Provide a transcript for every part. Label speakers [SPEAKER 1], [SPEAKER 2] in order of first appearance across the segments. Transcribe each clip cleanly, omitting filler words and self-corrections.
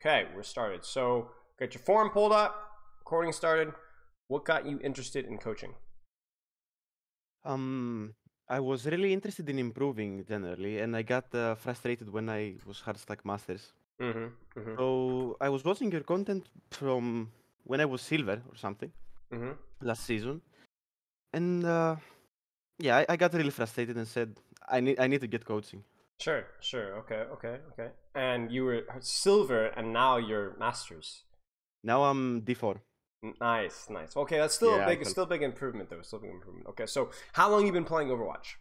[SPEAKER 1] Okay, we're started. So, get your form pulled up, recording started. What got you interested in coaching?
[SPEAKER 2] I was really interested in improving generally, and I got frustrated when I was hard stack masters.
[SPEAKER 1] Mm-hmm. Mm-hmm.
[SPEAKER 2] So I was watching your content from when I was silver or something
[SPEAKER 1] Mm-hmm.
[SPEAKER 2] last season, and yeah, I got really frustrated and said I need to get coaching.
[SPEAKER 1] Sure, sure. Okay. And you were silver, and now you're masters.
[SPEAKER 2] Now I'm D4.
[SPEAKER 1] Nice, nice. Okay, that's still a
[SPEAKER 2] Yeah, I
[SPEAKER 1] big,
[SPEAKER 2] felt.
[SPEAKER 1] still a big improvement though. Still a big improvement. Okay, so how long you been playing Overwatch?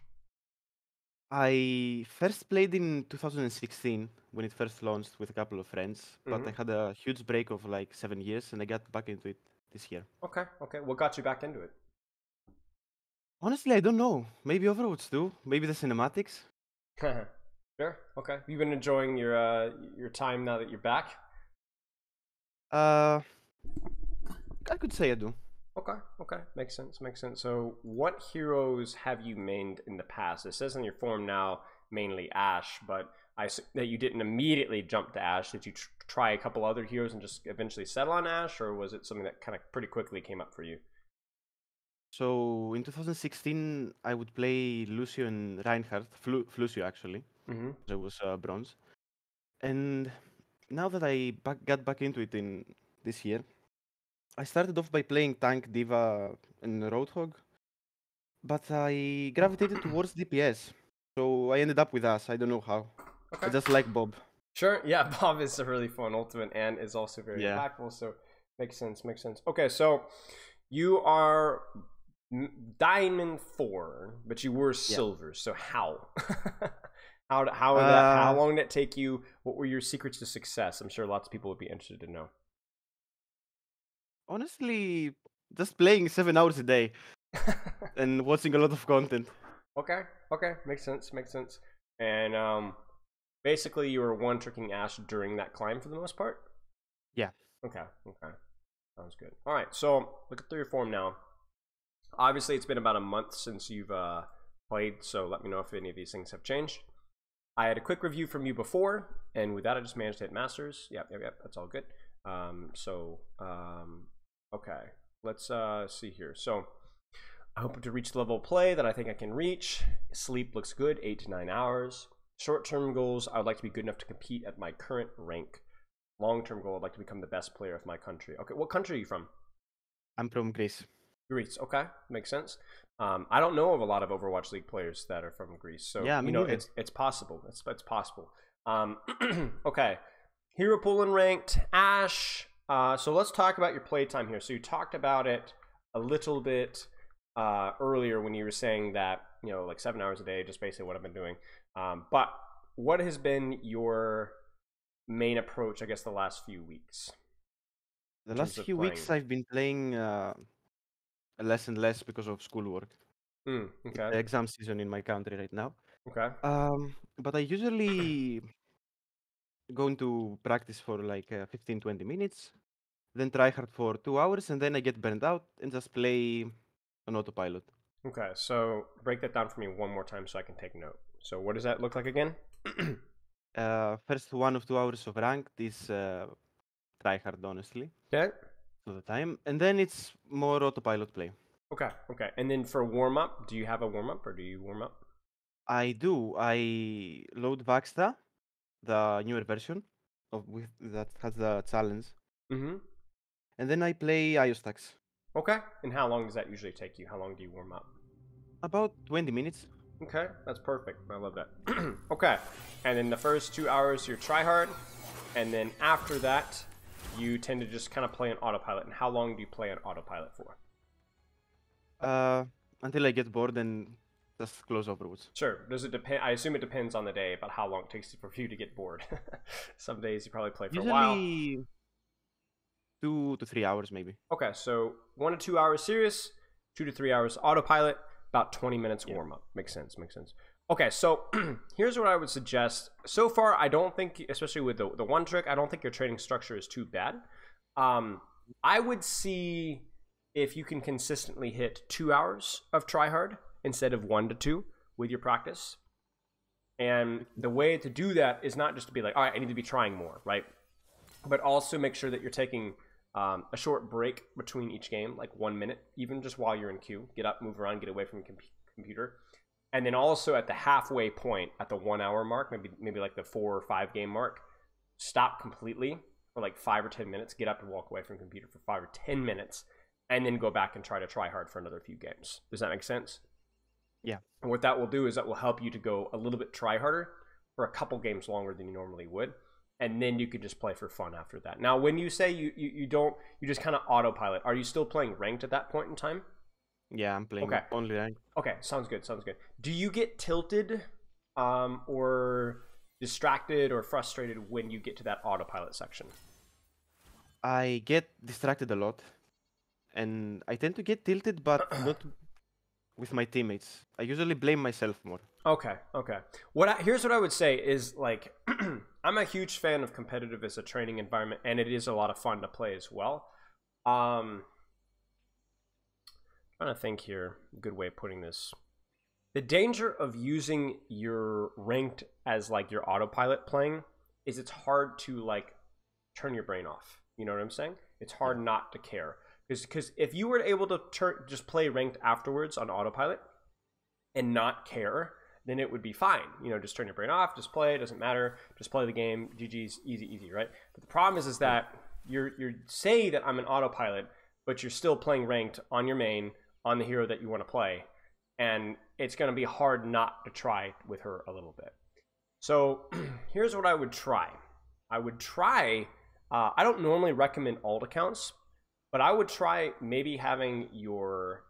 [SPEAKER 2] I first played in 2016 when it first launched with a couple of friends, but
[SPEAKER 1] Mm-hmm.
[SPEAKER 2] I had a huge break of like 7 years, and I got back into it this year.
[SPEAKER 1] Okay. What got you back into it?
[SPEAKER 2] Honestly, I don't know. Maybe Overwatch 2, maybe the cinematics.
[SPEAKER 1] Sure. Okay. You've been enjoying your time now that you're back.
[SPEAKER 2] Uh, I could say I do.
[SPEAKER 1] Okay. Makes sense. Makes sense. So, what heroes have you mained in the past? It says on your form now mainly Ashe, but I assume that you didn't immediately jump to Ashe. Did you try a couple other heroes and just eventually settle on Ashe, or was it something that kind of pretty quickly came up for you?
[SPEAKER 2] So in 2016, I would play Lucio and Reinhardt, Flucio actually.
[SPEAKER 1] Mm-hmm.
[SPEAKER 2] I was bronze. And now that I got back into it in this year, I started off by playing tank, diva, and roadhog, but I gravitated towards DPS. So I ended up with us. I don't know how. I
[SPEAKER 1] Okay.
[SPEAKER 2] just like Bob.
[SPEAKER 1] Sure. Yeah, Bob is a really fun ultimate and is also very
[SPEAKER 2] Yeah.
[SPEAKER 1] impactful. So makes sense. Makes sense. Okay, so you are Diamond 4, but you were
[SPEAKER 2] Yeah.
[SPEAKER 1] silver. So how? How
[SPEAKER 2] Uh,
[SPEAKER 1] long did it take you? What were your secrets to success? I'm sure lots of people would be interested to know.
[SPEAKER 2] Honestly, just playing 7 hours a day and watching a lot of content.
[SPEAKER 1] Okay, makes sense. Makes sense. And basically, you were one tricking Ashe during that climb for the most part.
[SPEAKER 2] Yeah.
[SPEAKER 1] Okay, sounds good. All right, so look through your form now. Obviously, it's been about a month since you've played, so let me know if any of these things have changed. I had a quick review from you before, and with that, I just managed to hit Masters. Yep, that's all good. Okay, let's see here. So, I hope to reach the level of play that I think I can reach. Sleep looks good, 8 to 9 hours. Short-term goals, I would like to be good enough to compete at my current rank. Long-term goal, I'd like to become the best player of my country. Okay, what country are you from?
[SPEAKER 2] I'm from Greece.
[SPEAKER 1] Greece. Okay, makes sense. I don't know of a lot of Overwatch League players that are from Greece, so
[SPEAKER 2] Yeah, me neither.
[SPEAKER 1] it's possible. It's possible. Okay, hero pool and ranked Ashe. So let's talk about your playtime here. So you talked about it a little bit earlier when you were saying that like 7 hours a day, just basically what I've been doing. But what has been your main approach? I guess the last few weeks
[SPEAKER 2] The
[SPEAKER 1] in
[SPEAKER 2] last
[SPEAKER 1] terms of
[SPEAKER 2] few
[SPEAKER 1] playing.
[SPEAKER 2] weeks I've been playing less and less because of schoolwork. It's
[SPEAKER 1] Okay.
[SPEAKER 2] the exam season in my country right now.
[SPEAKER 1] Okay.
[SPEAKER 2] But I usually go into practice for like 15, 20 minutes, then try hard for 2 hours, and then I get burned out and just play on autopilot.
[SPEAKER 1] Okay, so break that down for me one more time so I can take note. So what does that look like again?
[SPEAKER 2] First 1 or 2 hours of ranked is try hard, honestly,
[SPEAKER 1] Okay.
[SPEAKER 2] all the time, and then it's more autopilot play.
[SPEAKER 1] Okay. And then for warm up, do you have a warm up or do you warm up?
[SPEAKER 2] I do. I load Vaxta, the newer version that has the challenge,
[SPEAKER 1] Mm-hmm.
[SPEAKER 2] and then I play Iostax.
[SPEAKER 1] Okay. And how long does that usually take you? How long do you warm up?
[SPEAKER 2] About 20 minutes.
[SPEAKER 1] Okay, that's perfect. I love that. Okay. And then the first 2 hours you're try hard, and then after that you tend to just kind of play on autopilot. And how long do you play on autopilot for?
[SPEAKER 2] Uh, until I get bored and just close Overwatch.
[SPEAKER 1] Sure. Does it depend? I assume it depends on the day about how long it takes for you to get bored. Some days you probably play for a while.
[SPEAKER 2] Usually 2 to 3 hours, maybe.
[SPEAKER 1] Okay, so 1 to 2 hours serious, 2 to 3 hours autopilot, about 20 minutes
[SPEAKER 2] Yeah.
[SPEAKER 1] warm up. Makes sense. Okay, so here's what I would suggest. So far, I don't think, especially with the one trick, I don't think your training structure is too bad. I would see if you can consistently hit 2 hours of try hard instead of 1 to 2 with your practice. And the way to do that is not just to be like, all right, I need to be trying more, right? but also make sure that you're taking a short break between each game, like 1 minute, even just while you're in queue. Get up, move around, get away from your computer. And then also at the halfway point, at the 1 hour mark, maybe like the 4 or 5 game mark, stop completely for like 5 or 10 minutes, get up and walk away from the computer for 5 or 10 minutes, and then go back and try hard for another few games. Does that make sense?
[SPEAKER 2] Yeah.
[SPEAKER 1] And what that will do is that will help you to go a little bit try harder for a couple games longer than you normally would. And then you could just play for fun after that. Now, when you say you just kind of autopilot, are you still playing ranked at that point in time?
[SPEAKER 2] Yeah, I'm playing only ranked.
[SPEAKER 1] Okay, sounds good. Do you get tilted or distracted or frustrated when you get to that autopilot section?
[SPEAKER 2] I get distracted a lot, and I tend to get tilted, but not with my teammates. I usually blame myself more.
[SPEAKER 1] Okay. Here's what I would say is, like, I'm a huge fan of competitive as a training environment, and it is a lot of fun to play as well. Trying to think here, a good way of putting this. The danger of using your ranked as like your autopilot playing is it's hard to like turn your brain off. You know what I'm saying? It's hard not to care. Because if you were able to just play ranked afterwards on autopilot and not care, then it would be fine. You know, just turn your brain off, just play, it doesn't matter, just play the game, GG's, easy, right? But the problem is that you're say that I'm an autopilot, but you're still playing ranked on your main, on the hero that you want to play, and it's going to be hard not to try with her a little bit. So here's what I would try. I don't normally recommend alt accounts, but I would try maybe having your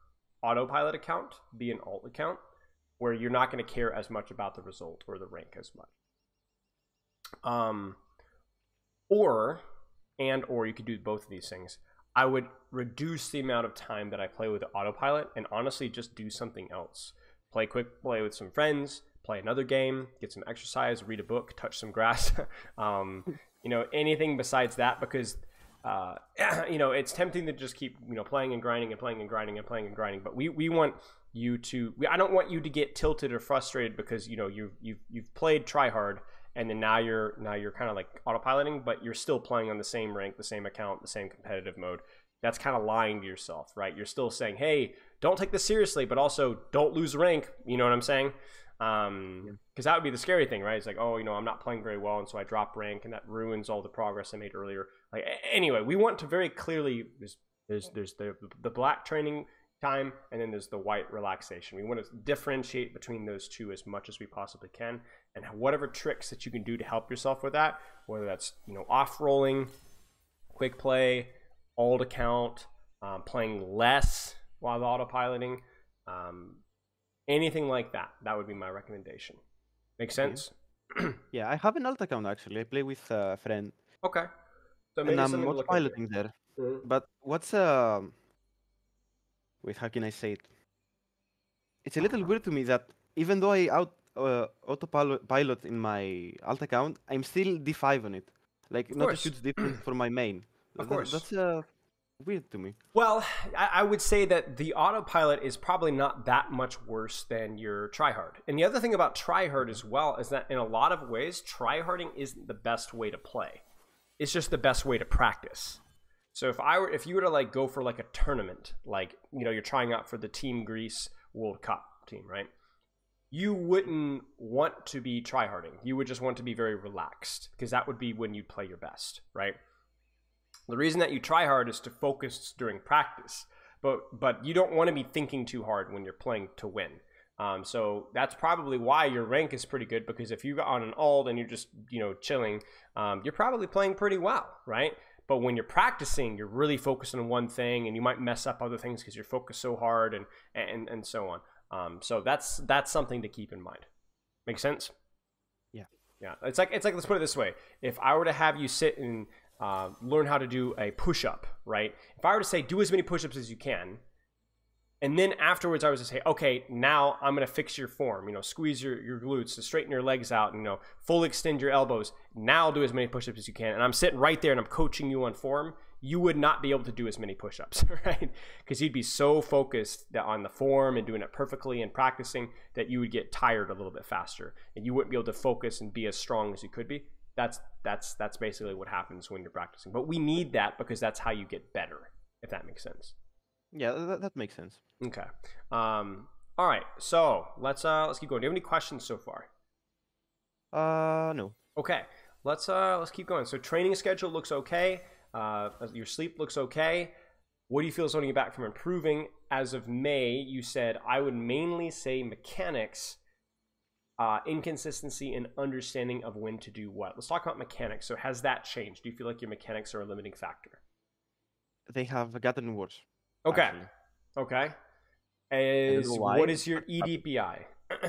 [SPEAKER 1] autopilot account be an alt account where you're not going to care as much about the result or the rank as much. Or you could do both of these things. I would reduce the amount of time that I play with the autopilot and honestly just do something else. Play with some friends, play another game, get some exercise, read a book, touch some grass. You know, anything besides that, because you know, it's tempting to just keep, you know, playing and grinding and playing and grinding and playing and grinding. But we want you to, I don't want you to get tilted or frustrated because, you know, you've played try hard and then now you're kind of like autopiloting, but you're still playing on the same rank, the same account, the same competitive mode. That's kind of lying to yourself, right? You're still saying, hey, don't take this seriously, but also don't lose rank. You know what I'm saying? Because that would be the scary thing, right? It's like, oh, you know, I'm not playing very well, and so I drop rank, and that ruins all the progress I made earlier. Like, anyway, we want to very clearly, there's the black training time, and then there's the white relaxation. We want to differentiate between those two as much as we possibly can, and whatever tricks that you can do to help yourself with that, whether that's, you know, off rolling, quick play, alt account, playing less while autopiloting, anything like that. That would be my recommendation. Make sense?
[SPEAKER 2] Yeah, I have an alt account actually. I play with a friend.
[SPEAKER 1] Okay. So maybe
[SPEAKER 2] and I'm
[SPEAKER 1] something to
[SPEAKER 2] not
[SPEAKER 1] look
[SPEAKER 2] piloting there.
[SPEAKER 1] Mm-hmm.
[SPEAKER 2] But what's wait, how can I say it? It's a little weird to me that even though I autopilot in my alt account, I'm still D5 on it. Like, not a huge difference for my main.
[SPEAKER 1] Of course.
[SPEAKER 2] That's weird to me.
[SPEAKER 1] Well, I would say that the autopilot is probably not that much worse than your tryhard. And the other thing about tryhard as well is that in a lot of ways, tryharding isn't the best way to play. It's just the best way to practice. So if you were to like go for like a tournament, like, you know, you're trying out for the Team Greece World Cup team, right? You wouldn't want to be tryharding. You would just want to be very relaxed, because that would be when you'd play your best, right? The reason that you try hard is to focus during practice, but you don't want to be thinking too hard when you're playing to win. So that's probably why your rank is pretty good, because if you got on an alt and you're just, you know, chilling, you're probably playing pretty well, right? But when you're practicing, you're really focused on one thing, and you might mess up other things because you're focused so hard, and so on. So that's something to keep in mind. Make sense? Yeah. It's like let's put it this way: if I were to have you sit and learn how to do a push-up, right? If I were to say do as many push-ups as you can, and then afterwards I was to say, okay, now I'm going to fix your form, you know, squeeze your glutes, to straighten your legs out, and, you know, fully extend your elbows, now do as many push-ups as you can, and I'm sitting right there and I'm coaching you on form, you would not be able to do as many push-ups, right? Because you'd be so focused on the form and doing it perfectly and practicing that you would get tired a little bit faster, and you wouldn't be able to focus and be as strong as you could be. that's basically what happens when you're practicing. But we need that because that's how you get better, if that makes sense.
[SPEAKER 2] Yeah, that makes sense.
[SPEAKER 1] Okay. All right. So let's keep going. Do you have any questions so far?
[SPEAKER 2] No.
[SPEAKER 1] Okay. Let's keep going. So training schedule looks okay. Your sleep looks okay. What do you feel is holding you back from improving? As of May, you said I would mainly say mechanics, inconsistency, and understanding of when to do what. Let's talk about mechanics. So has that changed? Do you feel like your mechanics are a limiting factor?
[SPEAKER 2] They have gotten worse.
[SPEAKER 1] Okay.
[SPEAKER 2] Actually.
[SPEAKER 1] Okay.
[SPEAKER 2] I don't know why,
[SPEAKER 1] What is your
[SPEAKER 2] but
[SPEAKER 1] EDPI? Do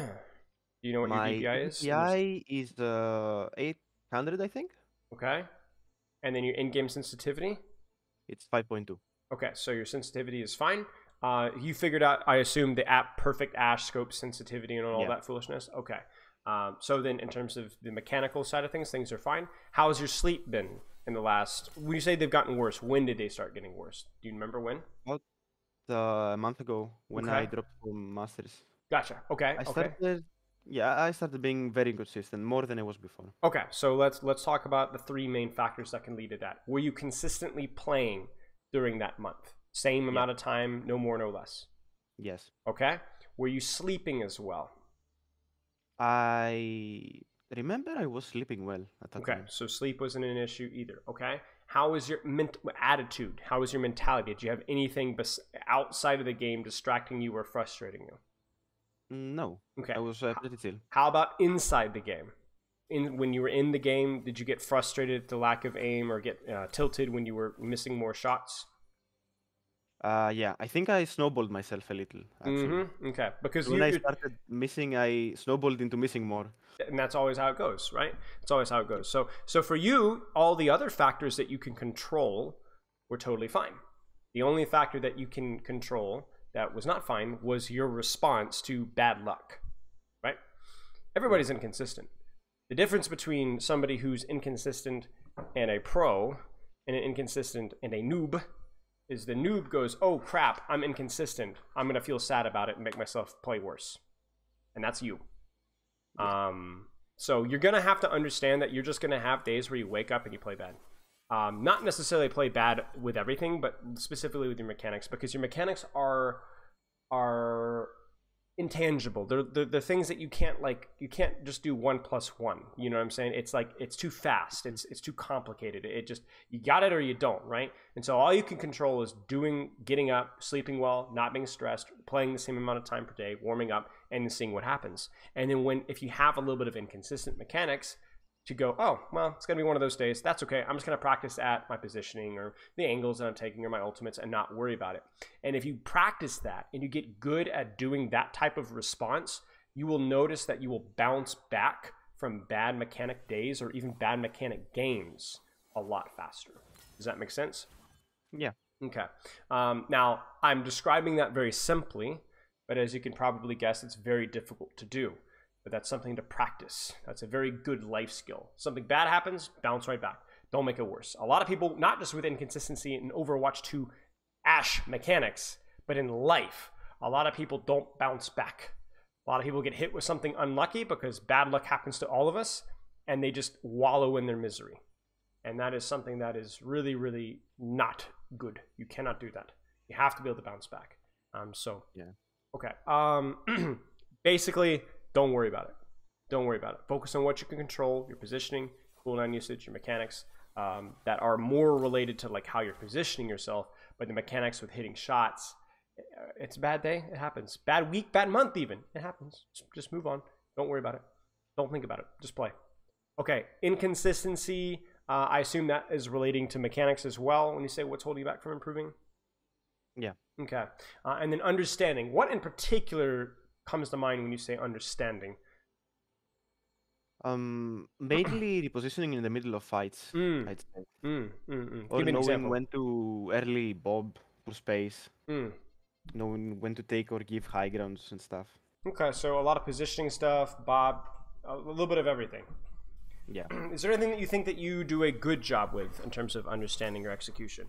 [SPEAKER 1] you know what your
[SPEAKER 2] my
[SPEAKER 1] DPI is?
[SPEAKER 2] EDPI is 800, I think.
[SPEAKER 1] Okay. And then your in-game sensitivity?
[SPEAKER 2] It's 5.2.
[SPEAKER 1] Okay, so your sensitivity is fine. You figured out, I assume, the app perfect Ashe scope sensitivity and all
[SPEAKER 2] Yeah.
[SPEAKER 1] that foolishness? Okay. So then in terms of the mechanical side of things are fine. How has your sleep been in the last, when you say they've gotten worse, when did they start getting worse? Do you remember when?
[SPEAKER 2] About a month ago when I
[SPEAKER 1] Okay.
[SPEAKER 2] dropped from Masters.
[SPEAKER 1] Gotcha. Okay.
[SPEAKER 2] I
[SPEAKER 1] Okay.
[SPEAKER 2] started being very inconsistent, more than I was before.
[SPEAKER 1] Okay. So let's talk about the three main factors that can lead to that. Were you consistently playing during that month? Same amount of time, no more, no less.
[SPEAKER 2] Yes.
[SPEAKER 1] Okay. Were you sleeping as well?
[SPEAKER 2] I remember I was sleeping well at that
[SPEAKER 1] Okay.
[SPEAKER 2] time.
[SPEAKER 1] So sleep wasn't an issue either. Okay. How was your attitude? How was your mentality? Did you have anything outside of the game distracting you or frustrating you?
[SPEAKER 2] No.
[SPEAKER 1] Okay.
[SPEAKER 2] I was pretty chill.
[SPEAKER 1] How about inside the game? When you were in the game, did you get frustrated at the lack of aim or get tilted when you were missing more shots?
[SPEAKER 2] Yeah, I think I snowballed myself a little, actually.
[SPEAKER 1] Okay, because
[SPEAKER 2] When I started missing, I snowballed into missing more.
[SPEAKER 1] and that's always how it goes, right? It's always how it goes. So for you, all the other factors that you can control were totally fine. The only factor that you can control that was not fine was your response to bad luck, right? Everybody's inconsistent. The difference between somebody who's inconsistent and a pro and an inconsistent and a noob is the noob goes, oh crap, I'm inconsistent. I'm going to feel sad about it and make myself play worse. And that's you. So you're going to have to understand that you're just going to have days where you wake up and you play bad. Not necessarily play bad with everything, but specifically with your mechanics, because your mechanics are intangible. They're things that you can't just do 1 + 1. You know what I'm saying? It's like, it's too fast. It's too complicated. It just, you got it or you don't, right? And so all you can control is getting up, sleeping well, not being stressed, playing the same amount of time per day, warming up, and seeing what happens. And then if you have a little bit of inconsistent mechanics, to go, oh, well, it's going to be one of those days. That's okay. I'm just going to practice at my positioning or the angles that I'm taking or my ultimates and not worry about it. And if you practice that and you get good at doing that type of response, you will notice that you will bounce back from bad mechanic days or even bad mechanic games a lot faster. Does that make sense?
[SPEAKER 2] Yeah.
[SPEAKER 1] Okay. Now, I'm describing that very simply, but as you can probably guess, it's very difficult to do. But that's something to practice. That's a very good life skill. Something bad happens, bounce right back. Don't make it worse. A lot of people, not just with inconsistency in Overwatch 2 Ashe mechanics, but in life, a lot of people don't bounce back. A lot of people get hit with something unlucky because bad luck happens to all of us, and they just wallow in their misery. And that is something that is really, really not good. You cannot do that. You have to be able to bounce back.
[SPEAKER 2] Yeah.
[SPEAKER 1] Okay. Basically, don't worry about it. Don't worry about it. Focus on what you can control, your positioning, cooldown usage, your mechanics that are more related to like how you're positioning yourself, but the mechanics with hitting shots, it's a bad day. It happens. Bad week, bad month even. It happens. Just move on. Don't worry about it. Don't think about it. Just play. Okay. Inconsistency. I assume that is relating to mechanics as well when you say what's holding you back from improving?
[SPEAKER 2] Yeah.
[SPEAKER 1] Okay. And then understanding. What in particular comes to mind when you say understanding?
[SPEAKER 2] Mainly the positioning in the middle of fights, I'd say. Or
[SPEAKER 1] Give me an
[SPEAKER 2] knowing
[SPEAKER 1] example.
[SPEAKER 2] when to early bob for space. Knowing when to take or give high grounds and stuff.
[SPEAKER 1] Okay, so a lot of positioning stuff, Bob, a little bit of everything.
[SPEAKER 2] Yeah.
[SPEAKER 1] Is there anything that you think that you do a good job with in terms of understanding your execution?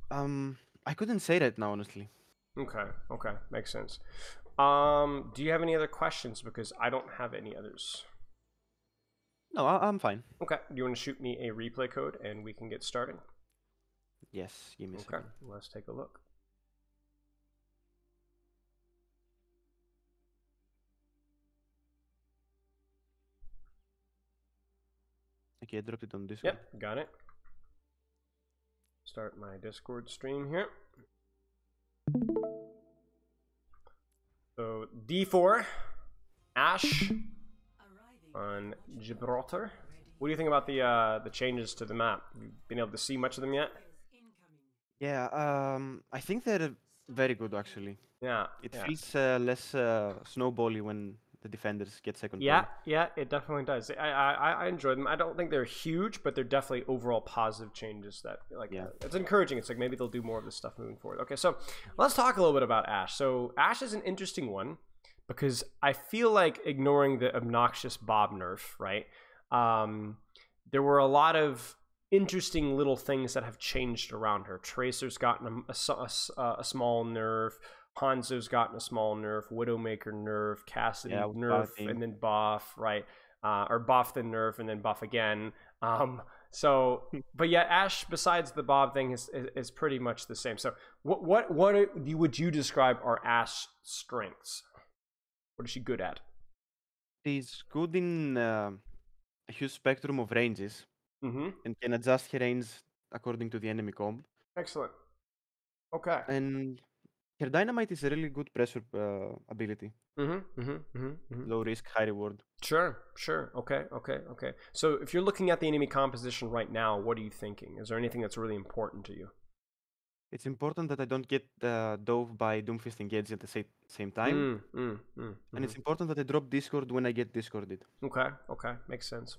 [SPEAKER 2] I couldn't say that now, honestly.
[SPEAKER 1] Okay, makes sense. Do you have any other questions? Because I don't have any others.
[SPEAKER 2] No, I'm fine.
[SPEAKER 1] Okay. Do you want to shoot me a replay code and we can get started?
[SPEAKER 2] Yes, give me a
[SPEAKER 1] Okay.
[SPEAKER 2] second.
[SPEAKER 1] Let's take a look.
[SPEAKER 2] Okay, I dropped it on Discord.
[SPEAKER 1] Yep, got it. Start my Discord stream here. So D4, Ashe on Gibraltar. What do you think about the changes to the map? Have you been able to see much of them yet?
[SPEAKER 2] Yeah, I think they're very good actually.
[SPEAKER 1] Yeah.
[SPEAKER 2] It
[SPEAKER 1] yeah.
[SPEAKER 2] feels less snowbally when the defenders get second
[SPEAKER 1] Yeah,
[SPEAKER 2] point.
[SPEAKER 1] yeah, it definitely does. I enjoy them. I don't think they're huge, but they're definitely overall positive changes that like it's encouraging. It's like maybe they'll do more of this stuff moving forward. Okay, so let's talk a little bit about Ashe. So Ashe is an interesting one because I feel like ignoring the obnoxious Bob nerf, right? There were a lot of interesting little things that have changed around her. Tracer's gotten a small nerf. Hanzo's gotten a small nerf, Widowmaker nerf, Cassidy nerf, and then buff, right? Or buff then nerf, and then buff again. So, but yet Ashe, besides the Bob thing, is pretty much the same. So, what would you describe are Ashe's strengths? What is she good at?
[SPEAKER 2] She's good in a huge spectrum of ranges, and can adjust her range according to the enemy comp.
[SPEAKER 1] Excellent. Okay.
[SPEAKER 2] And her dynamite is a really good pressure ability. Low risk, high reward.
[SPEAKER 1] Sure. Okay. So if you're looking at the enemy composition right now, what are you thinking? Is there anything that's really important to you?
[SPEAKER 2] It's important that I don't get dove by Doomfist engaged at the same time. And it's important that I drop Discord when I get discorded.
[SPEAKER 1] Okay. Makes sense.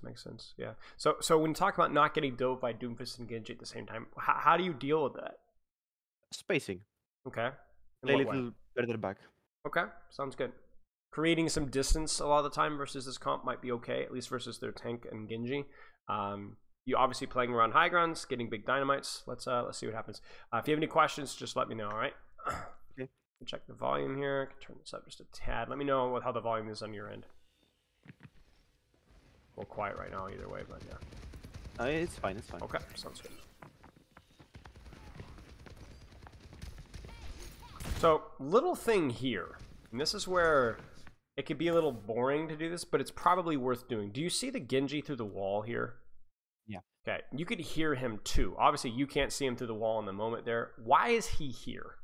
[SPEAKER 1] Yeah. So when you talk about not getting dove by Doomfist engaged at the same time, how do you deal with that?
[SPEAKER 2] Spacing.
[SPEAKER 1] Okay.
[SPEAKER 2] Play a little further back.
[SPEAKER 1] Okay, sounds good. Creating some distance a lot of the time versus this comp might be okay, at least versus their tank and Genji. You obviously playing around high grounds, getting big dynamites. Let's see what happens. If you have any questions, just let me know. All right.
[SPEAKER 2] Okay.
[SPEAKER 1] Check the volume here. I can turn this up just a tad. Let me know how the volume is on your end. A little quiet right now, either way, but yeah.
[SPEAKER 2] It's fine.
[SPEAKER 1] Okay, sounds good. So, little thing here, and this is where it could be a little boring to do this, but it's probably worth doing. Do you see the Genji through the wall here?
[SPEAKER 2] Yeah.
[SPEAKER 1] Okay, you could hear him too. Obviously, you can't see him through the wall in the moment there. Why is he here?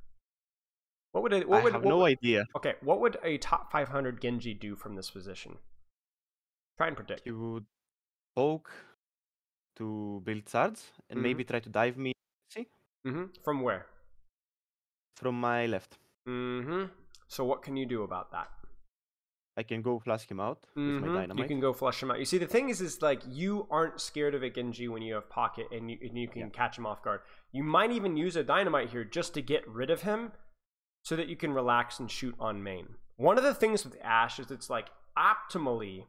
[SPEAKER 1] I have
[SPEAKER 2] no idea.
[SPEAKER 1] Okay, what would a top 500 Genji do from this position? Try and predict.
[SPEAKER 2] He would poke to build charge and maybe try to dive me. See?
[SPEAKER 1] From where?
[SPEAKER 2] From my left.
[SPEAKER 1] So what can you do about that?
[SPEAKER 2] I can go flush him out with my dynamite.
[SPEAKER 1] You can go flush him out. You see, the thing is like you aren't scared of a Genji when you have pocket and you can catch him off guard. You might even use a dynamite here just to get rid of him so that you can relax and shoot on main. One of the things with Ashe is it's like optimally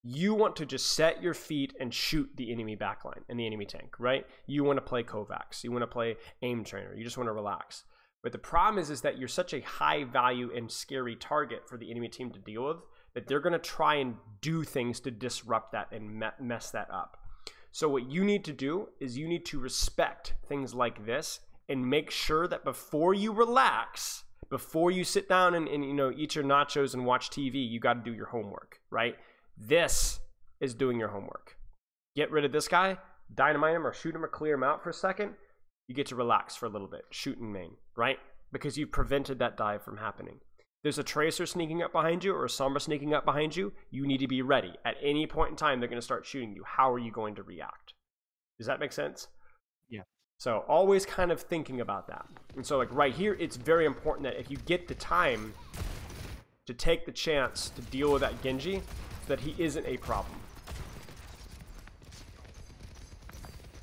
[SPEAKER 1] you want to just set your feet and shoot the enemy backline and the enemy tank, right? You want to play Kovacs. You want to play aim trainer. You just want to relax. But the problem is that you're such a high value and scary target for the enemy team to deal with that they're going to try and do things to disrupt that and mess that up. So what you need to do is you need to respect things like this and make sure that before you relax, before you sit down and eat your nachos and watch TV, you got to do your homework, right? This is doing your homework. Get rid of this guy, dynamite him or shoot him or clear him out for a second. You get to relax for a little bit, shoot in main, right? Because you've prevented that dive from happening. There's a Tracer sneaking up behind you or a Sombra sneaking up behind you. You need to be ready. At any point in time, they're going to start shooting you. How are you going to react? Does that make sense?
[SPEAKER 2] Yeah.
[SPEAKER 1] So always kind of thinking about that. And so like right here, it's very important that if you get the time to take the chance to deal with that Genji, that he isn't a problem.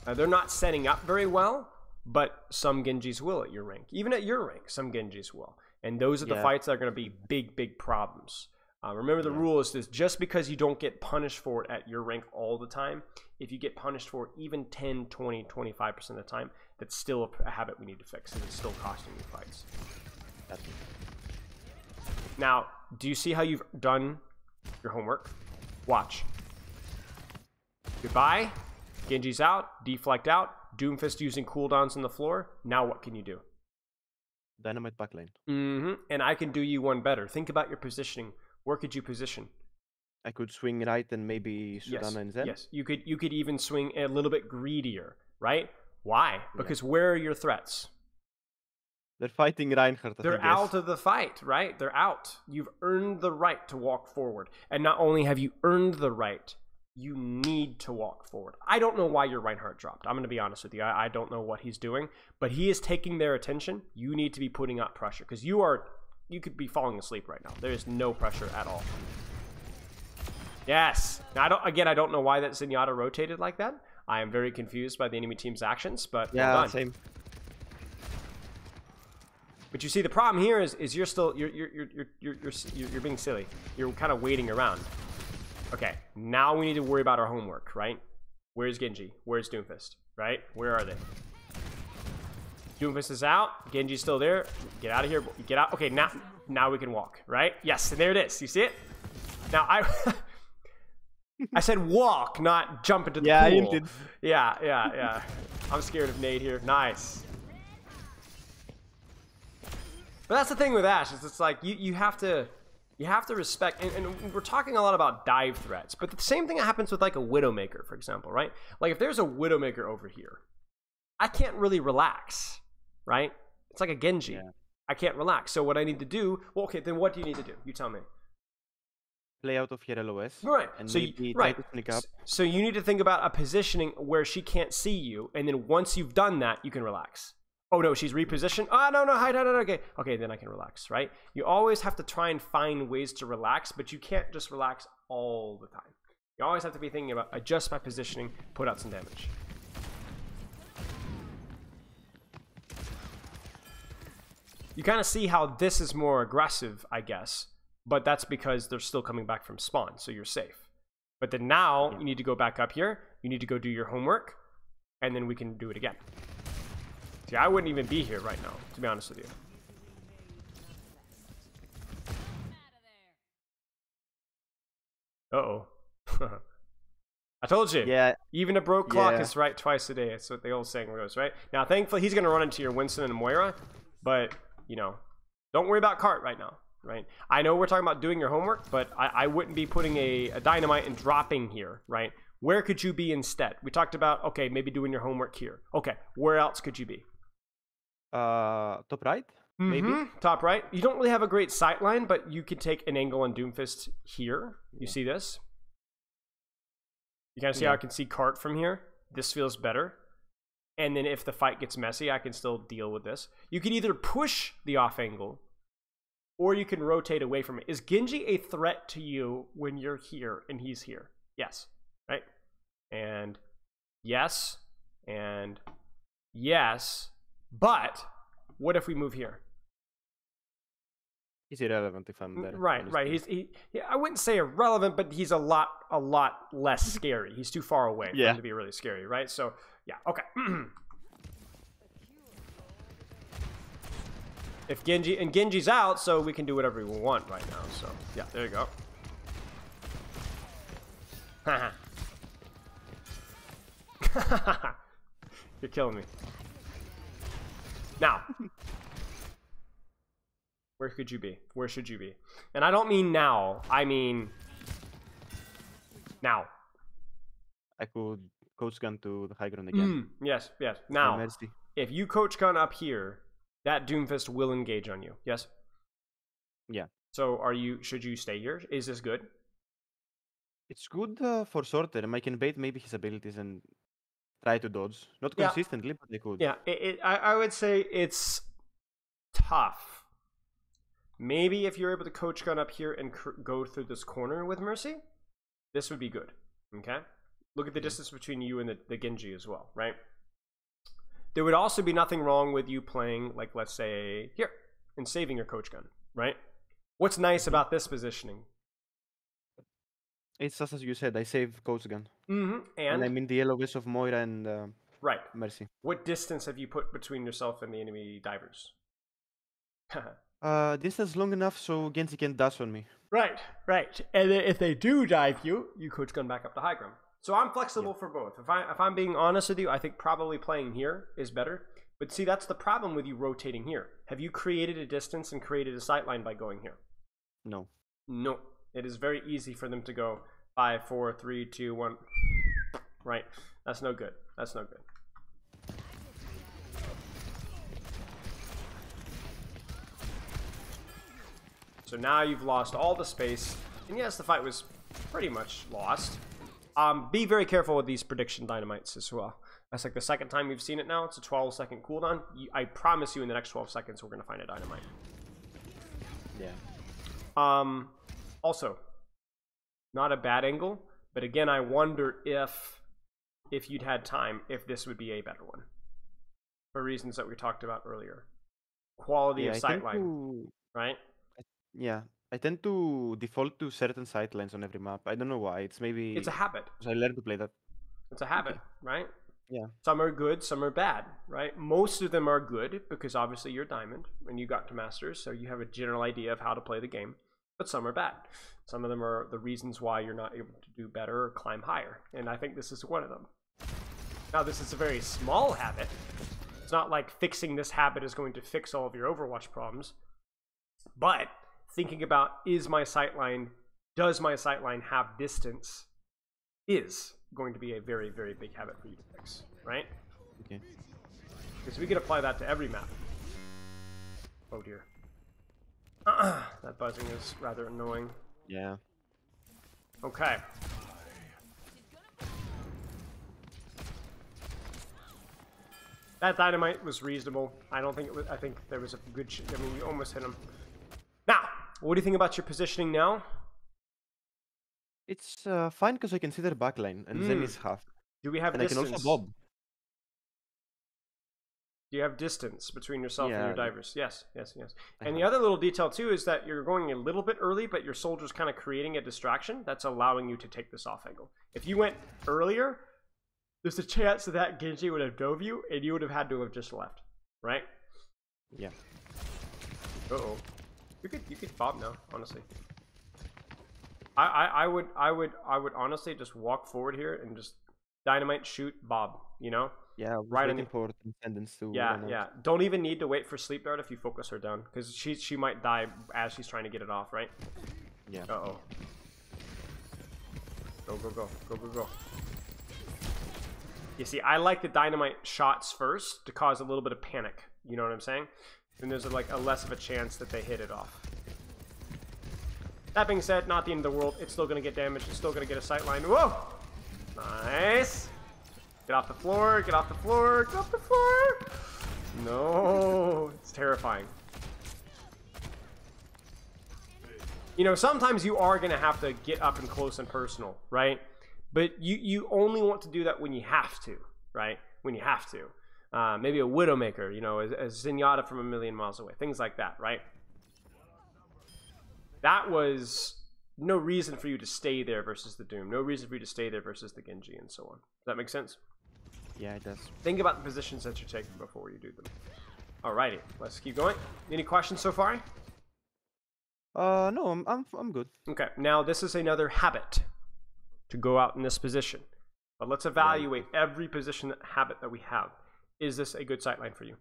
[SPEAKER 1] They're not setting up very well, but some Genjis will at your rank. Even at your rank, some Genjis will. And those are the fights that are going to be big problems. Remember the rule is this: just because you don't get punished for it at your rank all the time, if you get punished for it even 10, 20, 25% of the time, that's still a habit we need to fix, and it's still costing you fights. Now, do you see how you've done your homework? Watch. Goodbye. Genji's out. Deflect out. Doomfist using cooldowns on the floor. Now what can you do?
[SPEAKER 2] Dynamite backline.
[SPEAKER 1] And I can do you one better. Think about your positioning. Where could you position?
[SPEAKER 2] I could swing right and maybe Sudana and Zen.
[SPEAKER 1] Yes, you could even swing a little bit greedier, right? Why? Because where are your threats?
[SPEAKER 2] They're fighting Reinhardt.
[SPEAKER 1] They're out of the fight, right? They're out. You've earned the right to walk forward. And not only have you earned the right, you need to walk forward. I don't know why your Reinhardt dropped. I'm going to be honest with you. I don't know what he's doing, but he is taking their attention. You need to be putting up pressure because you could be falling asleep right now. There is no pressure at all. Yes. Now, I don't know why that Zenyatta rotated like that. I am very confused by the enemy team's actions, but well done.
[SPEAKER 2] Same.
[SPEAKER 1] But you see, the problem here is you're still you're being silly. You're kind of waiting around. Okay, now we need to worry about our homework, right? Where's Genji? Where's Doomfist? Right? Where are they? Doomfist is out. Genji's still there. Get out of here. Get out. Okay, now we can walk, right? Yes, and there it is. You see it? Now I said walk, not jump into the pool.
[SPEAKER 2] You did.
[SPEAKER 1] Yeah. I'm scared of Nade here. Nice. But that's the thing with Ashe, is it's like you have to respect, and we're talking a lot about dive threats, but the same thing happens with like a Widowmaker, for example, right? Like if there's a Widowmaker over here, I can't really relax, right? It's like a Genji. Yeah. I can't relax. So what I need to do, well, okay, then what do you need to do? You tell me.
[SPEAKER 2] Play out of your LOS.
[SPEAKER 1] Right.
[SPEAKER 2] And
[SPEAKER 1] so
[SPEAKER 2] try to sneak up.
[SPEAKER 1] So you need to think about a positioning where she can't see you, and then once you've done that, you can relax. Oh no, she's repositioned. Oh no, hide. Okay, then I can relax, right? You always have to try and find ways to relax, but you can't just relax all the time. You always have to be thinking about adjust my positioning, put out some damage. You kind of see how this is more aggressive, I guess, but that's because they're still coming back from spawn, so you're safe. But then now you need to go back up here. You need to go do your homework, and then we can do it again. See, I wouldn't even be here right now, to be honest with you. Uh-oh. I told you. Yeah. Even a broke clock is right twice a day. That's what the old saying goes, right? Now, thankfully, he's going to run into your Winston and Moira, but, you know, don't worry about Cart right now, right? I know we're talking about doing your homework, but I wouldn't be putting a dynamite and dropping here, right? Where could you be instead? We talked about, okay, maybe doing your homework here. Okay, where else could you be?
[SPEAKER 2] Top right, maybe.
[SPEAKER 1] Top right. You don't really have a great sight line, but you could take an angle on Doomfist here. You see this? You kind of see how I can see Cart from here? This feels better. And then if the fight gets messy, I can still deal with this. You can either push the off angle, or you can rotate away from it. Is Genji a threat to you when you're here and he's here? Yes. Right? And yes. And yes. But what if we move here?
[SPEAKER 2] He's irrelevant if I'm there.
[SPEAKER 1] Right. I wouldn't say irrelevant, but he's a lot less scary. He's too far away for him to be really scary, right? So, yeah, okay. If Genji's out, so we can do whatever we want right now. So, yeah, there you go. You're killing me. Now, where could you be? Where should you be? And I don't mean now. I mean now.
[SPEAKER 2] I could coach gun to the high ground again.
[SPEAKER 1] Yes. Now, if you coach gun up here, that Doomfist will engage on you. Yes?
[SPEAKER 2] Yeah.
[SPEAKER 1] So should you stay here? Is this good?
[SPEAKER 2] It's good for short term. I can bait maybe his abilities and try to dodge. Not consistently, but they could.
[SPEAKER 1] Yeah, I would say it's tough. Maybe if you're able to coach gun up here and go through this corner with Mercy, this would be good. Okay? Look at the distance between you and the Genji as well, right? There would also be nothing wrong with you playing, like, let's say, here, and saving your coach gun, right? What's nice about this positioning?
[SPEAKER 2] It's just as you said, I save coach gun.
[SPEAKER 1] And
[SPEAKER 2] I'm in the LOS of Moira and Mercy.
[SPEAKER 1] What distance have you put between yourself and the enemy divers?
[SPEAKER 2] Distance long enough so Genji can dash on me.
[SPEAKER 1] Right. And then if they do dive you, you coach gun back up to high ground. So I'm flexible for both. If I'm being honest with you, I think probably playing here is better. But see, that's the problem with you rotating here. Have you created a distance and created a sightline by going here?
[SPEAKER 2] No.
[SPEAKER 1] No. It is very easy for them to go 5, 4, 3, 2, 1. Right? That's no good. That's no good. So now you've lost all the space. And yes, the fight was pretty much lost. Be very careful with these prediction dynamites as well. That's like the second time we've seen it now. It's a 12-second cooldown. I promise you in the next 12 seconds we're going to find a dynamite.
[SPEAKER 2] Yeah.
[SPEAKER 1] Also, not a bad angle, but again, I wonder if you'd had time, if this would be a better one. For reasons that we talked about earlier. Quality of sightline, right?
[SPEAKER 2] Yeah. I tend to default to certain sightlines on every map. I don't know why. It's maybe...
[SPEAKER 1] It's a habit.
[SPEAKER 2] I learned to play that.
[SPEAKER 1] It's a habit, right?
[SPEAKER 2] Yeah.
[SPEAKER 1] Some are good, some are bad, right? Most of them are good because obviously you're Diamond and you got to Masters, so you have a general idea of how to play the game. But some are bad. Some of them are the reasons why you're not able to do better or climb higher. And I think this is one of them. Now, this is a very small habit. It's not like fixing this habit is going to fix all of your Overwatch problems. But thinking about, does my sightline have distance, is going to be a very, very big habit for you to fix, right?
[SPEAKER 2] Okay.
[SPEAKER 1] Because we can apply that to every map. Oh dear. That buzzing is rather annoying.
[SPEAKER 2] Yeah.
[SPEAKER 1] Okay. That dynamite was reasonable. I don't think it was. I think there was a good. I mean, you almost hit him. Now, what do you think about your positioning now?
[SPEAKER 2] It's fine because I can see their backline, and Zen is half.
[SPEAKER 1] Do we have
[SPEAKER 2] and
[SPEAKER 1] distance?
[SPEAKER 2] I can also bob.
[SPEAKER 1] Do you have distance between yourself and your divers? Yes, yes, yes. And the
[SPEAKER 2] have.
[SPEAKER 1] other little detail too is that you're going a little bit early, but your soldier's kind of creating a distraction that's allowing you to take this off angle. If you went earlier, there's a chance that Genji would have dove you, and you would have had to have just left, right?
[SPEAKER 2] Yeah.
[SPEAKER 1] Uh-oh. You could bob now, honestly. I would honestly just walk forward here and just dynamite, shoot, bob, you know?
[SPEAKER 2] Yeah,
[SPEAKER 1] right
[SPEAKER 2] waiting for Transcendence to
[SPEAKER 1] Yeah, yeah. Don't even need to wait for sleep dart if you focus her down, because she might die as she's trying to get it off, right?
[SPEAKER 2] Yeah.
[SPEAKER 1] Uh-oh. Go, go, go. Go, go, go. You see, I like the dynamite shots first to cause a little bit of panic. You know what I'm saying? And there's like a less of a chance that they hit it off. That being said, not the end of the world. It's still going to get damaged. It's still going to get a sightline. Whoa! Nice! Get off the floor. Get off the floor. Get off the floor! No! It's terrifying. You know, sometimes you are going to have to get up and close and personal, right? But you only want to do that when you have to, right? When you have to. Maybe a Widowmaker, you know, a Zenyatta from a million miles away. Things like that, right? That was no reason for you to stay there versus the Doom. No reason for you to stay there versus the Genji and so on. Does that make sense?
[SPEAKER 2] Yeah, it does.
[SPEAKER 1] Think about the positions that you're taking before you do them. Alrighty, let's keep going. Any questions so far?
[SPEAKER 2] No, I'm good.
[SPEAKER 1] Okay, now this is another habit to go out in this position. But let's evaluate every position habit that we have. Is this a good sightline for you?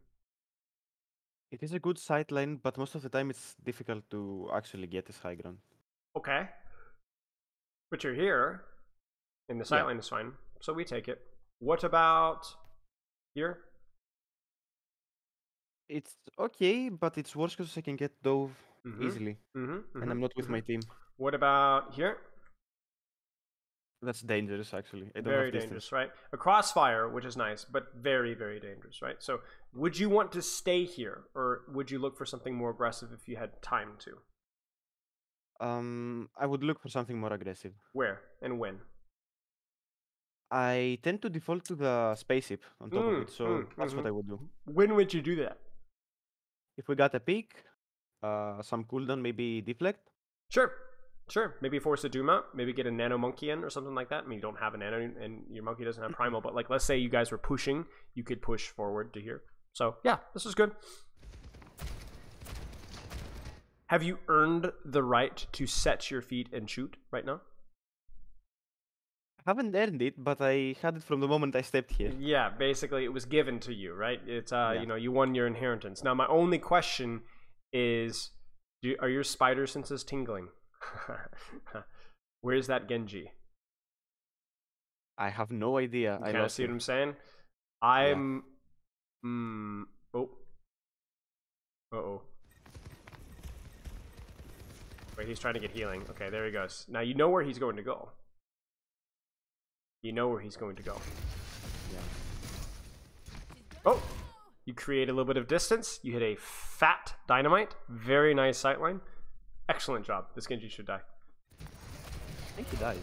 [SPEAKER 2] It is a good sightline, but most of the time it's difficult to actually get this high ground.
[SPEAKER 1] Okay. But you're here, and the sightline is fine, so we take it. What about here?
[SPEAKER 2] It's okay, but it's worse because I can get dove easily, and I'm not with my team.
[SPEAKER 1] What about here?
[SPEAKER 2] That's dangerous, actually. I don't
[SPEAKER 1] Very
[SPEAKER 2] have
[SPEAKER 1] dangerous,
[SPEAKER 2] distance.
[SPEAKER 1] right? A crossfire, which is nice, but very, very dangerous, right? So would you want to stay here, or would you look for something more aggressive if you had time to?
[SPEAKER 2] I would look for something more aggressive.
[SPEAKER 1] Where and when?
[SPEAKER 2] I tend to default to the spaceship on top of it, so that's what I would do.
[SPEAKER 1] When would you do that?
[SPEAKER 2] If we got a peak, some cooldown, maybe deflect.
[SPEAKER 1] Sure, sure. Maybe force a Doom out. Maybe get a Nano Monkey in or something like that. I mean, you don't have a Nano and your Monkey doesn't have Primal, but like, let's say you guys were pushing, you could push forward to here. So yeah, this is good. Have you earned the right to set your feet and shoot right now?
[SPEAKER 2] Haven't earned it, but I had it from the moment I stepped here.
[SPEAKER 1] Yeah, basically it was given to you, right? It's
[SPEAKER 2] Yeah.
[SPEAKER 1] you know, you won your inheritance. Now my only question is, are your spider senses tingling? Where's that Genji?
[SPEAKER 2] I have no idea.
[SPEAKER 1] You
[SPEAKER 2] I
[SPEAKER 1] kind of
[SPEAKER 2] lost
[SPEAKER 1] see what
[SPEAKER 2] him.
[SPEAKER 1] I'm saying?
[SPEAKER 2] Yeah.
[SPEAKER 1] I'm. Oh. Uh-oh. Wait, he's trying to get healing. Okay, there he goes. Now you know where he's going to go. You know where he's going to go.
[SPEAKER 2] Yeah.
[SPEAKER 1] Oh! You create a little bit of distance. You hit a fat dynamite. Very nice sightline. Excellent job. This Genji should die.
[SPEAKER 2] I think he dies.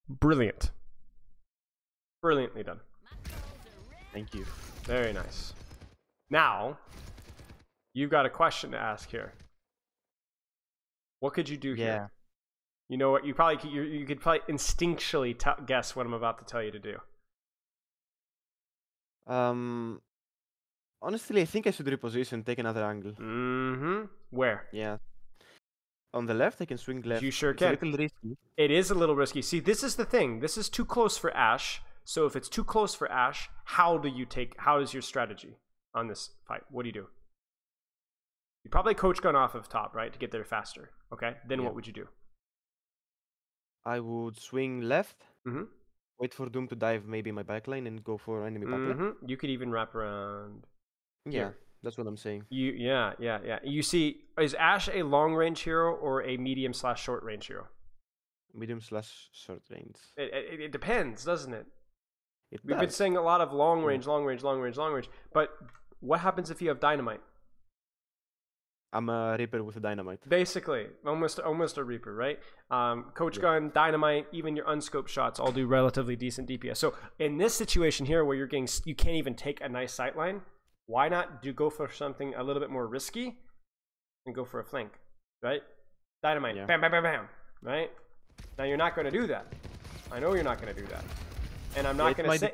[SPEAKER 1] Brilliant. Brilliantly done.
[SPEAKER 2] Thank you.
[SPEAKER 1] Very nice. Now, you've got a question to ask here. What could you do here? You know what? You could probably instinctually guess what I'm about to tell you to do.
[SPEAKER 2] Honestly, I think I should reposition, take another angle.
[SPEAKER 1] Mm-hmm. Where?
[SPEAKER 2] Yeah. On the left, I can swing left.
[SPEAKER 1] You sure
[SPEAKER 2] It's
[SPEAKER 1] can.
[SPEAKER 2] a little risky.
[SPEAKER 1] It is a little risky. See, this is the thing. This is too close for Ashe. So if it's too close for Ashe, how is your strategy on this fight? What do? You probably coach gun off of top, right? To get there faster. Okay. Then what would you do?
[SPEAKER 2] I would swing left.
[SPEAKER 1] Mm-hmm.
[SPEAKER 2] Wait for Doom to dive maybe my backline and go for enemy backline.
[SPEAKER 1] You could even wrap around.
[SPEAKER 2] Yeah,
[SPEAKER 1] here.
[SPEAKER 2] that's what I'm saying.
[SPEAKER 1] Yeah. You see, is Ashe a long range hero or a medium/short range hero?
[SPEAKER 2] Medium/short range.
[SPEAKER 1] It depends, doesn't it?
[SPEAKER 2] We've
[SPEAKER 1] been saying a lot of long range. But what happens if you have dynamite?
[SPEAKER 2] I'm a Reaper with a dynamite.
[SPEAKER 1] Basically, almost a Reaper, right? Coach gun, dynamite, even your unscoped shots all do relatively decent DPS. So in this situation here, where you can't even take a nice sightline, why not go for something a little bit more risky and go for a flank, right? Dynamite, bam, bam, bam, bam, right? Now you're not going to do that. I know you're not going to do that, and I'm not going to say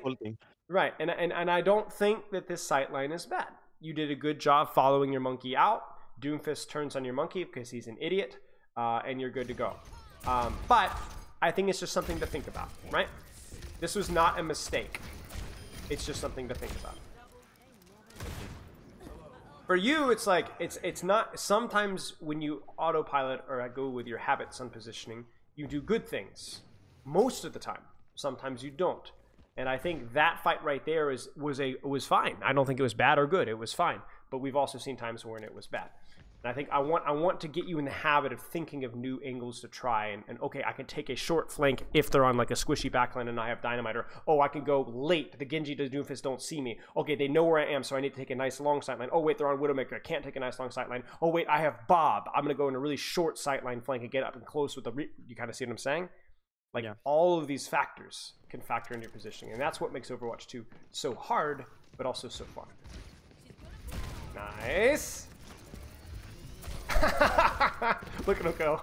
[SPEAKER 1] right. And I don't think that this sightline is bad. You did a good job following your monkey out. Doomfist turns on your monkey because he's an idiot, and you're good to go. But I think it's just something to think about, right? This was not a mistake. It's just something to think about. For you, it's like, it's not, sometimes when you autopilot or go with your habits on positioning, you do good things. Most of the time. Sometimes you don't. And I think that fight right there was fine. I don't think it was bad or good. It was fine. But we've also seen times when it was bad. And I think I want to get you in the habit of thinking of new angles to try. And okay, I can take a short flank if they're on like a squishy backline and I have dynamite. Or, oh, I can go late. The Genji, the Doomfist don't see me. Okay, they know where I am, so I need to take a nice long sightline. Oh, wait, they're on Widowmaker. I can't take a nice long sightline. Oh, wait, I have Bob. I'm going to go in a really short sightline flank and get up and close with the... You kind of see what I'm saying? Like, all of these factors can factor into your positioning. And that's what makes Overwatch 2 so hard, but also so fun. Nice. Look at him go.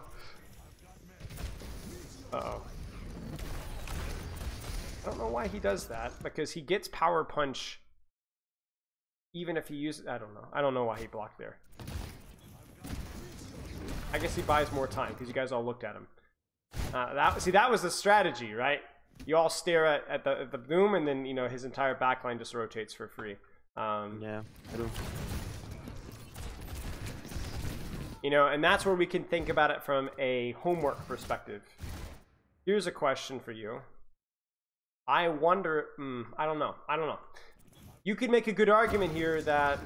[SPEAKER 1] Uh-oh. I don't know why he does that, because he gets power punch even if he uses... I don't know why he blocked there. I guess he buys more time because you guys all looked at him. That was the strategy, right? You all stare at the boom, and then, you know, his entire backline just rotates for free.
[SPEAKER 2] Yeah, I do.
[SPEAKER 1] You know, and that's where we can think about it from a homework perspective. Here's a question for you. I wonder, I don't know. You could make a good argument here that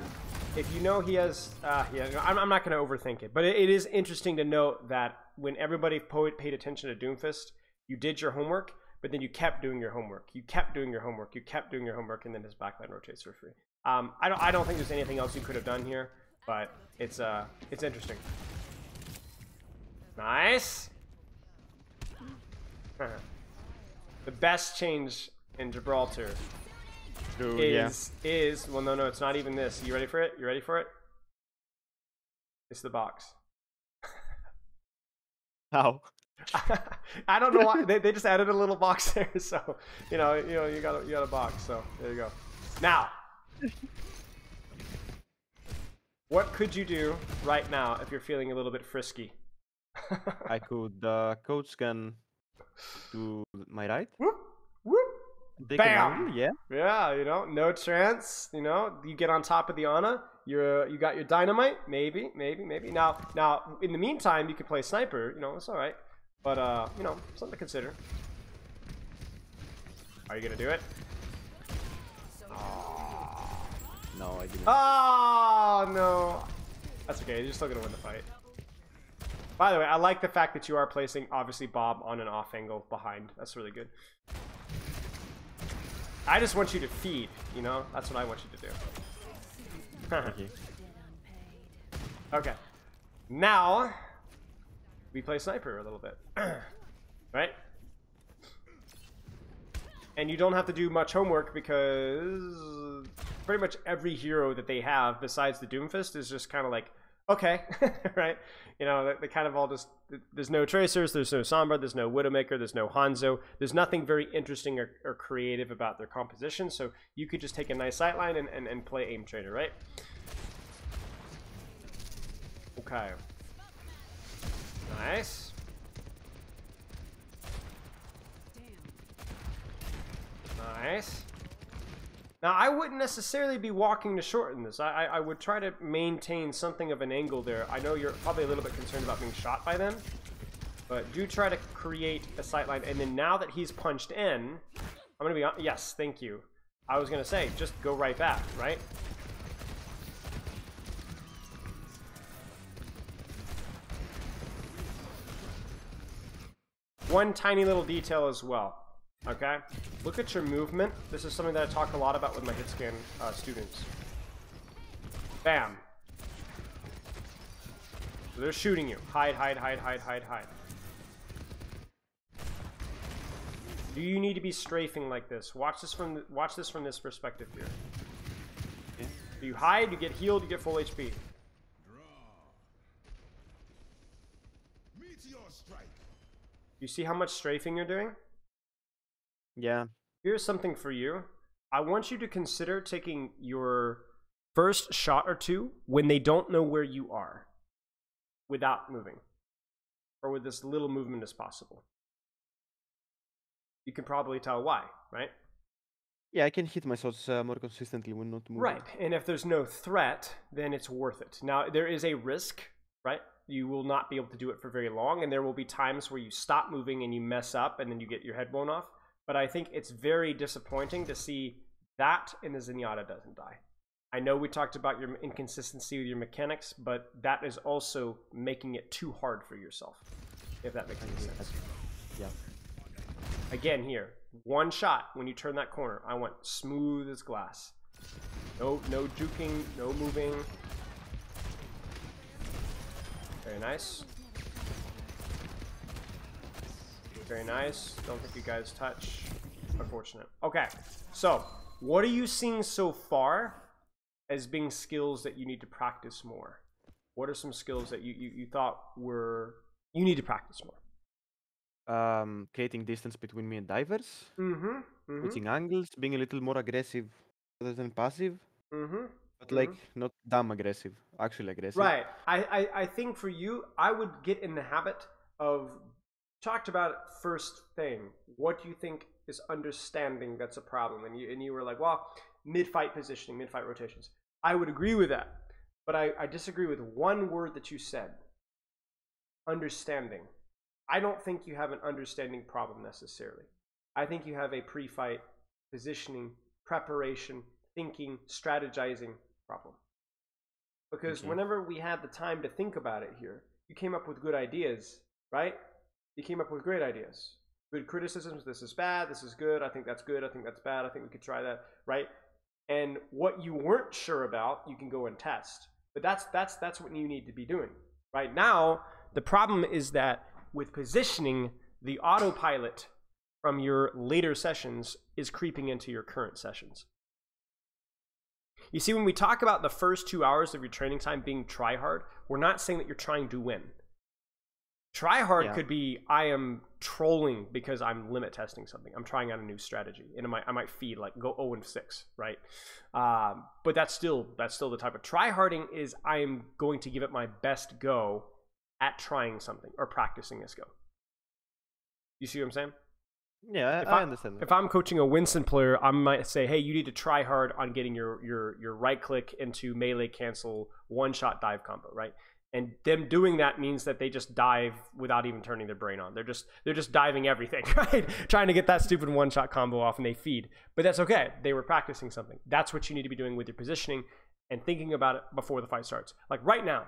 [SPEAKER 1] if you know he has, I'm not going to overthink it, but it is interesting to note that when everybody paid attention to Doomfist, you did your homework, but then you kept doing your homework. You kept doing your homework. You kept doing your homework, and then his backline rotates for free. I don't think there's anything else you could have done here, but it's interesting. Nice. The best change in Gibraltar is well, no, it's not even this. You ready for it? You ready for it? It's the box.
[SPEAKER 2] How?
[SPEAKER 1] I don't know why they just added a little box there, so you got a box. So there you go. Now, what could you do right now if you're feeling a little bit frisky?
[SPEAKER 2] I could code scan to my right.
[SPEAKER 1] Whoop, whoop,
[SPEAKER 2] Take an angle,
[SPEAKER 1] bam.
[SPEAKER 2] yeah.
[SPEAKER 1] Yeah, you know, no trance. You know, you get on top of the Ana. You got your dynamite. Maybe. Now, in the meantime, you could play sniper. You know, it's all right. But you know, something to consider. Are you gonna do it?
[SPEAKER 2] No, I didn't.
[SPEAKER 1] Oh no. That's okay. You're still gonna win the fight. By the way, I like the fact that you are placing, obviously, Bob on an off angle behind. That's really good. I just want you to feed, you know? That's what I want you to do.
[SPEAKER 2] Okay.
[SPEAKER 1] Okay. Now, we play sniper a little bit. Right? And you don't have to do much homework because pretty much every hero that they have, besides the Doomfist, is just kind of like, okay, right? You know, they kind of all just, there's no Tracers, there's no Sombra, there's no Widowmaker, there's no Hanzo. There's nothing very interesting or creative about their composition, so you could just take a nice sightline and play Aim Trader, right? Okay. Nice. Nice. Now, I wouldn't necessarily be walking to shorten this. I would try to maintain something of an angle there. I know you're probably a little bit concerned about being shot by them, but do try to create a sightline. And then now that he's punched in, I'm going to be on. Yes, thank you. I was going to say, just go right back, right? One tiny little detail as well. Okay, look at your movement. This is something that I talk a lot about with my hit scan students. Bam. So they're shooting you. Hide, hide, hide, hide, hide, hide. Do you need to be strafing like this? Watch this from this perspective here. Okay. Do you hide? You get healed. You get full HP. You see how much strafing you're doing?
[SPEAKER 2] Yeah.
[SPEAKER 1] Here's something for you. I want you to consider taking your first shot or two when they don't know where you are without moving, or with as little movement as possible. You can probably tell why, right?
[SPEAKER 2] Yeah, I can hit my shots more consistently when not moving.
[SPEAKER 1] Right, and if there's no threat, then it's worth it. Now, there is a risk, right? You will not be able to do it for very long, and there will be times where you stop moving and you mess up and then you get your head blown off. But I think it's very disappointing to see that and the Zenyatta doesn't die. I know we talked about your inconsistency with your mechanics, but that is also making it too hard for yourself, if that makes any sense.
[SPEAKER 2] Yeah.
[SPEAKER 1] Again here, one shot when you turn that corner. I want smooth as glass. No juking, no moving. Very nice. Very nice. Don't think you guys touch. Unfortunate. Okay, so what are you seeing so far as being skills that you need to practice more? What are some skills that you thought were you need to practice more?
[SPEAKER 2] Creating distance between me and divers.
[SPEAKER 1] Mm-hmm.
[SPEAKER 2] Switching angles, being a little more aggressive rather than passive.
[SPEAKER 1] Mm-hmm.
[SPEAKER 2] But like not dumb aggressive, actually aggressive.
[SPEAKER 1] Right. I think for you, I would get in the habit of talked about it first thing. What do you think is understanding that's a problem? And you were like, well, mid-fight positioning, mid-fight rotations. I would agree with that. But I disagree with one word that you said. Understanding. I don't think you have an understanding problem necessarily. I think you have a pre-fight positioning, preparation, thinking, strategizing problem. Because whenever we had the time to think about it here, you came up with good ideas, right? You came up with great ideas. Good criticisms. This is bad. This is good. I think that's good. I think that's bad. I think we could try that, right? And what you weren't sure about, you can go and test. But that's what you need to be doing. Right now, the problem is that with positioning, the autopilot from your later sessions is creeping into your current sessions. You see, when we talk about the first 2 hours of your training time being try hard, we're not saying that you're trying to win. Try hard could be I am trolling because I'm limit testing something. I'm trying out a new strategy, and I might feed like go 0-6, right? But that's still the type of try harding is I am going to give it my best go at trying something or practicing a skill. You see what I'm saying?
[SPEAKER 2] Yeah, I understand.
[SPEAKER 1] If I'm coaching a Winston player, I might say, hey, you need to try hard on getting your right click into melee cancel one-shot dive combo, right? And them doing that means that they just dive without even turning their brain on. They're just diving everything, right? Trying to get that stupid one-shot combo off, and they feed. But that's okay. They were practicing something. That's what you need to be doing with your positioning and thinking about it before the fight starts. Like right now,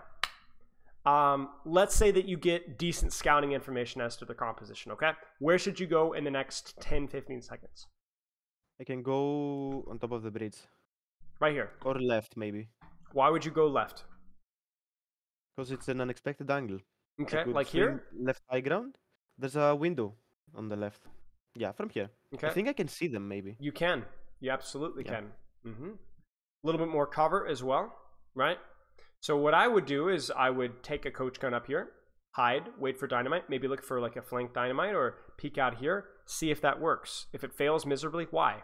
[SPEAKER 1] let's say that you get decent scouting information as to the composition, okay? Where should you go in the next 10, 15 seconds?
[SPEAKER 2] I can go on top of the bridge.
[SPEAKER 1] Right here.
[SPEAKER 2] Or left, maybe.
[SPEAKER 1] Why would you go left?
[SPEAKER 2] Because it's an unexpected angle.
[SPEAKER 1] Okay, like here?
[SPEAKER 2] Left high ground. There's a window on the left. Yeah, from here.
[SPEAKER 1] Okay.
[SPEAKER 2] I think I can see them, maybe.
[SPEAKER 1] You can. You absolutely can. A little bit more cover as well, right? So what I would do is I would take a coach gun up here, hide, wait for dynamite, maybe look for like a flank dynamite or peek out here, see if that works. If it fails miserably, why?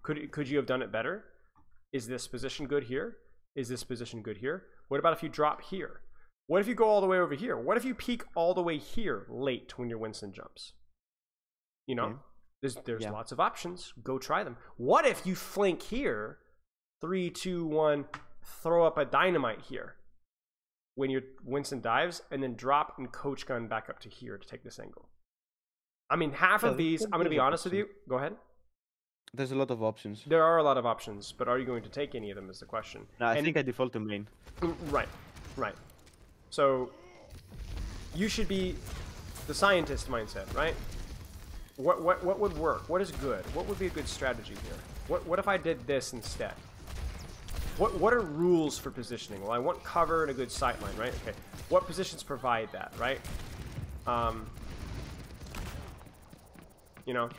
[SPEAKER 1] Could you have done it better? Is this position good here? Is this position good here? What about if you drop here? What if you go all the way over here? What if you peek all the way here late when your Winston jumps? You know, there's lots of options. Go try them. What if you flank here, 3, 2, 1, throw up a dynamite here when your Winston dives, and then drop and coach gun back up to here to take this angle? I mean, half of these, I'm going to be honest with you. Go ahead.
[SPEAKER 2] There's a lot of options.
[SPEAKER 1] There are a lot of options, but are you going to take any of them is the question.
[SPEAKER 2] No, I think I default to main.
[SPEAKER 1] Right, right. So you should be the scientist mindset, right? What would work? What is good? What would be a good strategy here? What if I did this instead? What are rules for positioning? Well, I want cover and a good sightline, right? Okay. What positions provide that, right? You know,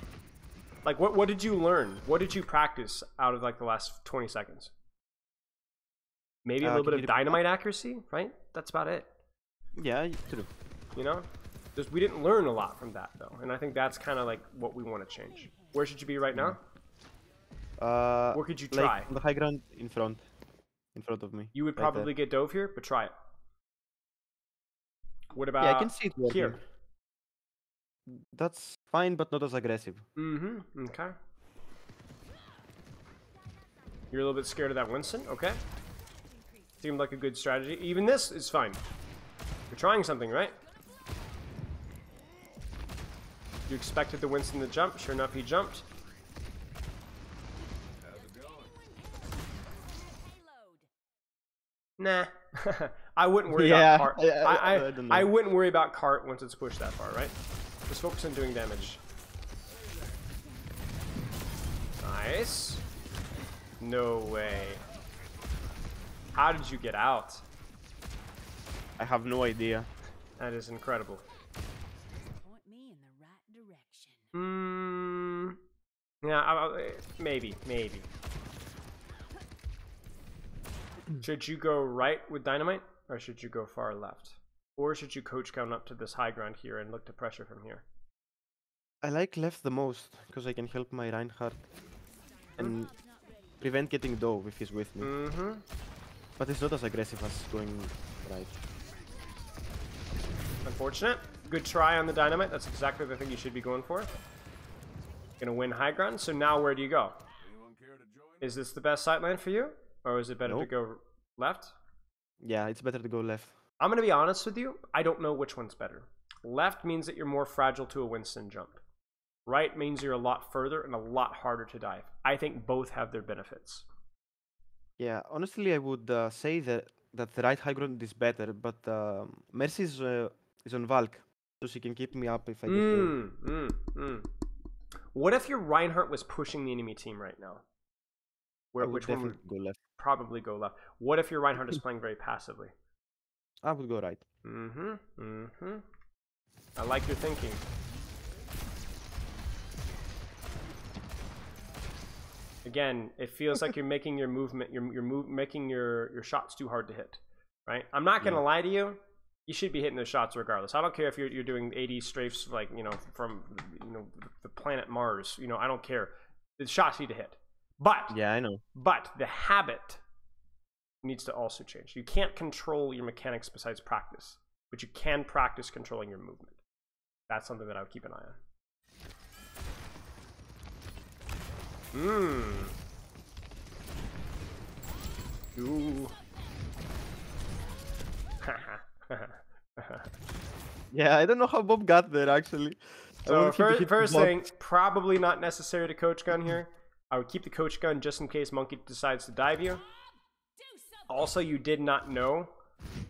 [SPEAKER 1] like what did you learn? What did you practice out of like the last 20 seconds? Maybe a little bit of dynamite accuracy, right? That's about it.
[SPEAKER 2] Yeah, true.
[SPEAKER 1] You know, we didn't learn a lot from that though, and I think that's kind of like what we want to change. Where should you be right now? Where could you try?
[SPEAKER 2] Like on the high ground in front of me.
[SPEAKER 1] You would probably get dove here, but try it. What about
[SPEAKER 2] I can see it working.
[SPEAKER 1] Here?
[SPEAKER 2] That's fine, but not as aggressive.
[SPEAKER 1] Okay. You're a little bit scared of that Winston? Okay. Seemed like a good strategy. Even this is fine. You're trying something, right? You expected the Winston to jump. Sure enough, he jumped. Nah. I wouldn't worry about cart. I wouldn't worry about cart once it's pushed that far, right? Just focus on doing damage. Nice. No way. How did you get out?
[SPEAKER 2] I have no idea.
[SPEAKER 1] That is incredible.
[SPEAKER 3] Point me in the right direction.
[SPEAKER 1] Yeah, maybe. Should you go right with dynamite, or should you go far left? Or should you coach gun up to this high ground here and look to pressure from here?
[SPEAKER 2] I like left the most, because I can help my Reinhardt and prevent getting dove if he's with me. But it's not as aggressive as going right.
[SPEAKER 1] Unfortunate. Good try on the dynamite. That's exactly the thing you should be going for. Gonna win high ground. So now where do you go? Is this the best sightline for you? Or is it better to go left?
[SPEAKER 2] Yeah, it's better to go left.
[SPEAKER 1] I'm gonna be honest with you. I don't know which one's better. Left means that you're more fragile to a Winston jump. Right means you're a lot further and a lot harder to dive. I think both have their benefits.
[SPEAKER 2] Yeah, honestly, I would say that the right high ground is better, but Mercy is on Valk, so she can keep me up if I get
[SPEAKER 1] What if your Reinhardt was pushing the enemy team right now? Which one would
[SPEAKER 2] go left?
[SPEAKER 1] Probably go left. What if your Reinhardt is playing very passively?
[SPEAKER 2] I would go right.
[SPEAKER 1] I like your thinking. Again, it feels like you're making your movement, making your shots too hard to hit, right? I'm not gonna lie to you. You should be hitting those shots regardless. I don't care if you're doing 80 strafes, like from the planet Mars. I don't care. The shots need to hit. But
[SPEAKER 2] yeah, I know.
[SPEAKER 1] But the habit needs to also change. You can't control your mechanics besides practice. but you can practice controlling your movement. That's something that I would keep an eye on. Ooh.
[SPEAKER 2] Yeah, I don't know how Bob got there actually.
[SPEAKER 1] So first thing, probably not necessary to coach gun here. I would keep the coach gun just in case Monkey decides to dive you. Also, you did not know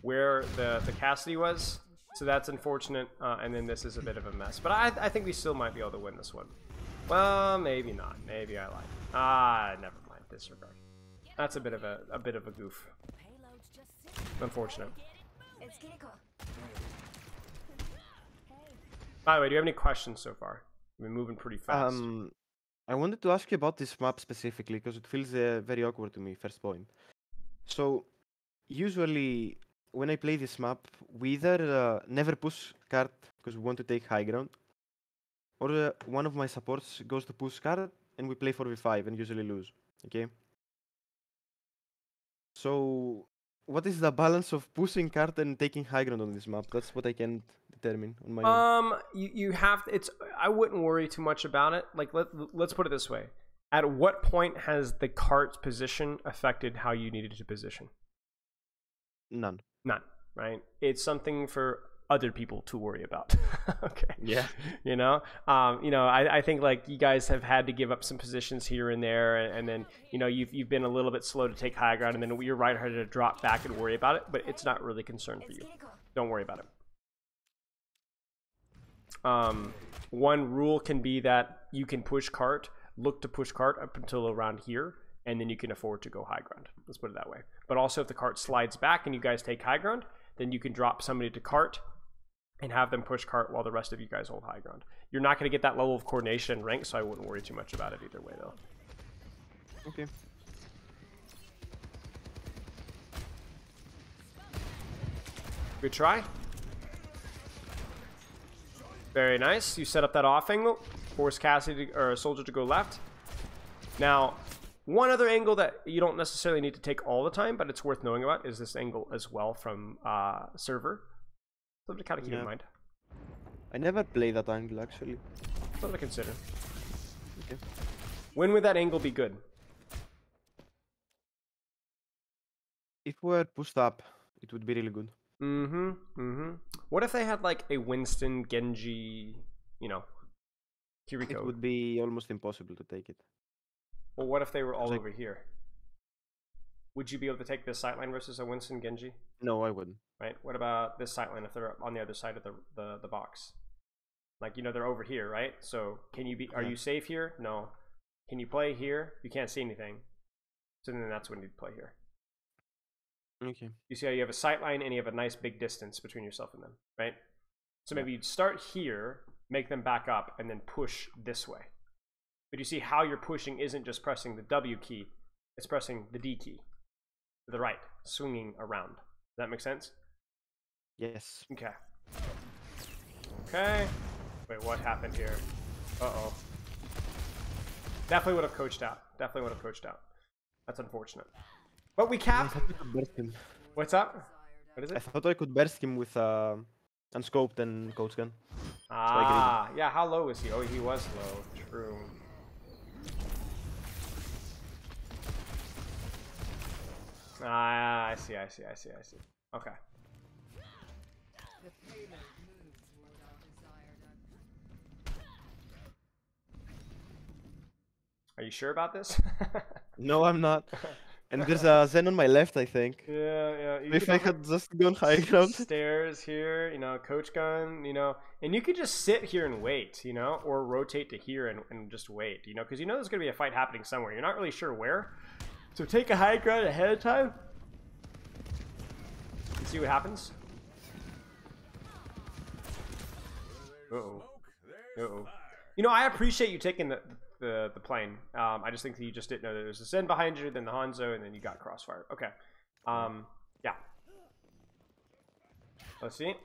[SPEAKER 1] where the Cassidy was, so that's unfortunate. And then this is a bit of a mess. But I think we still might be able to win this one. Well, maybe not. Maybe I lied. Never mind. Disregard. That's a bit of a goof. Unfortunate. By the way, do you have any questions so far? We've been moving pretty fast.
[SPEAKER 2] I wanted to ask you about this map specifically because it feels very awkward to me. First point. So usually when I play this map, we either never push card because we want to take high ground, or one of my supports goes to push card and we play 4v5 and usually lose. Okay. So what is the balance of pushing card and taking high ground on this map? That's what I can't determine on my own.
[SPEAKER 1] You have I wouldn't worry too much about it. Like let's put it this way. At what point has the cart's position affected how you needed to position?
[SPEAKER 2] None,
[SPEAKER 1] right? It's something for other people to worry about. Okay.
[SPEAKER 2] Yeah.
[SPEAKER 1] I think like you guys have had to give up some positions here and there, and then you've been a little bit slow to take high ground, and then you're right to drop back and worry about it. But it's not really a concern for you. Don't worry about it. One rule can be that you can push cart, look to push cart up until around here, and then you can afford to go high ground. Let's put it that way. But also if the cart slides back and you guys take high ground, then you can drop somebody to cart and have them push cart while the rest of you guys hold high ground. You're not going to get that level of coordination and rank, so I wouldn't worry too much about it either way, though.
[SPEAKER 2] Okay.
[SPEAKER 1] Good try. Very nice. You set up that off angle. Force Cassidy or Soldier to go left. Now, one other angle that you don't necessarily need to take all the time, but it's worth knowing about, is this angle as well from server. Something to kind of keep in mind.
[SPEAKER 2] I never play that angle actually.
[SPEAKER 1] Something to consider.
[SPEAKER 2] Okay.
[SPEAKER 1] When would that angle be good?
[SPEAKER 2] If we were pushed up, it would be really good.
[SPEAKER 1] What if they had like a Winston, Genji, Kiriko?
[SPEAKER 2] It would be almost impossible to take it.
[SPEAKER 1] Well, what if they were all over here? Would you be able to take this sightline versus a Winston, Genji?
[SPEAKER 2] No, I wouldn't.
[SPEAKER 1] Right. What about this sightline if they're on the other side of the box? Like, they're over here, right? So can you are you safe here? No. Can you play here? You can't see anything. So then that's when you'd play here.
[SPEAKER 2] Okay.
[SPEAKER 1] You see how you have a sightline and you have a nice big distance between yourself and them, right? So maybe you'd start here, make them back up, and then push this way. But you see how you're pushing isn't just pressing the W key, it's pressing the D key to the right, swinging around. Does that make sense?
[SPEAKER 2] Yes.
[SPEAKER 1] Okay. Okay. Wait, what happened here? Uh-oh. Definitely would have coached out. That's unfortunate. But we capped. What's up? What is it?
[SPEAKER 2] I thought I could burst him with unscoped and coach gun.
[SPEAKER 1] Ah, yeah. How low was he? Oh, he was low. True. Ah, I see. Okay. Are you sure about this?
[SPEAKER 2] No, I'm not. And there's a Zen on my left, I think.
[SPEAKER 1] Yeah.
[SPEAKER 2] If I had just gone high ground.
[SPEAKER 1] Stairs here, coach gun, and you could just sit here and wait, or rotate to here and just wait, because there's going to be a fight happening somewhere. You're not really sure where. So take a high ground ahead of time. And see what happens. Uh-oh. I appreciate you taking the plane. I just think that you just didn't know that there's a Zen behind you, then the Hanzo, and then you got crossfire. Okay. Yeah. Let's see.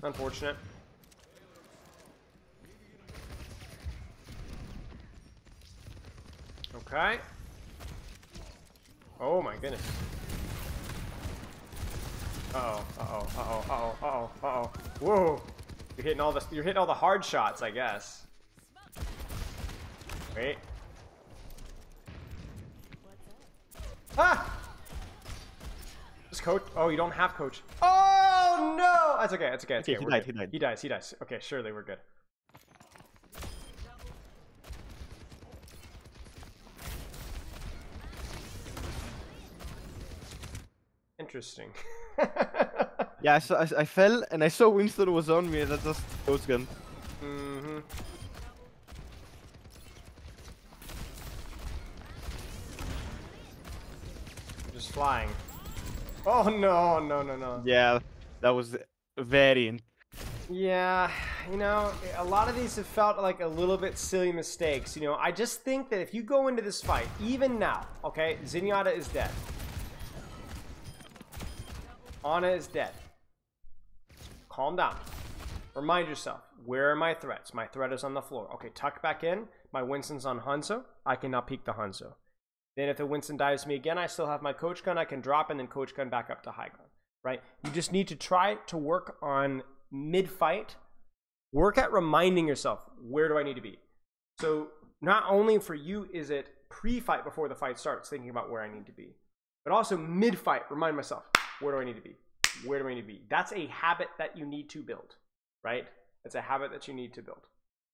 [SPEAKER 1] Unfortunate. Okay. Oh my goodness. Uh-oh, uh-oh, uh-oh, uh-oh, uh-oh, uh-oh. Whoa! You're hitting all the hard shots, I guess. Wait. Ah! Just coach. Oh, you don't have coach. Oh no! That's okay. That's okay. That's
[SPEAKER 2] Okay,
[SPEAKER 1] okay.
[SPEAKER 2] he
[SPEAKER 1] We're
[SPEAKER 2] died,
[SPEAKER 1] good.
[SPEAKER 2] he died.
[SPEAKER 1] He dies. He dies. Okay, surely we're good. Interesting.
[SPEAKER 2] Yeah, I fell and I saw Winston was on me and I just ghost gun.
[SPEAKER 1] Mm-hmm. Just flying. Oh no, no, no, no.
[SPEAKER 2] Yeah, that was very.
[SPEAKER 1] Yeah, you know, a lot of these have felt like a little bit silly mistakes. You know, I just think that if you go into this fight, even now, okay, Zenyatta is dead. Ana is dead. Calm down. Remind yourself, where are my threats? My threat is on the floor. Okay, tuck back in. My Winston's on Hanzo. I can now peek the Hanzo. Then if the Winston dives me again, I still have my coach gun. I can drop and then coach gun back up to high ground, right? You just need to try to work on mid-fight. Work at reminding yourself, where do I need to be? So not only for you is it pre-fight before the fight starts, thinking about where I need to be, but also mid-fight, remind myself, where do I need to be? Where do I need to be? That's a habit that you need to build, right? It's a habit that you need to build.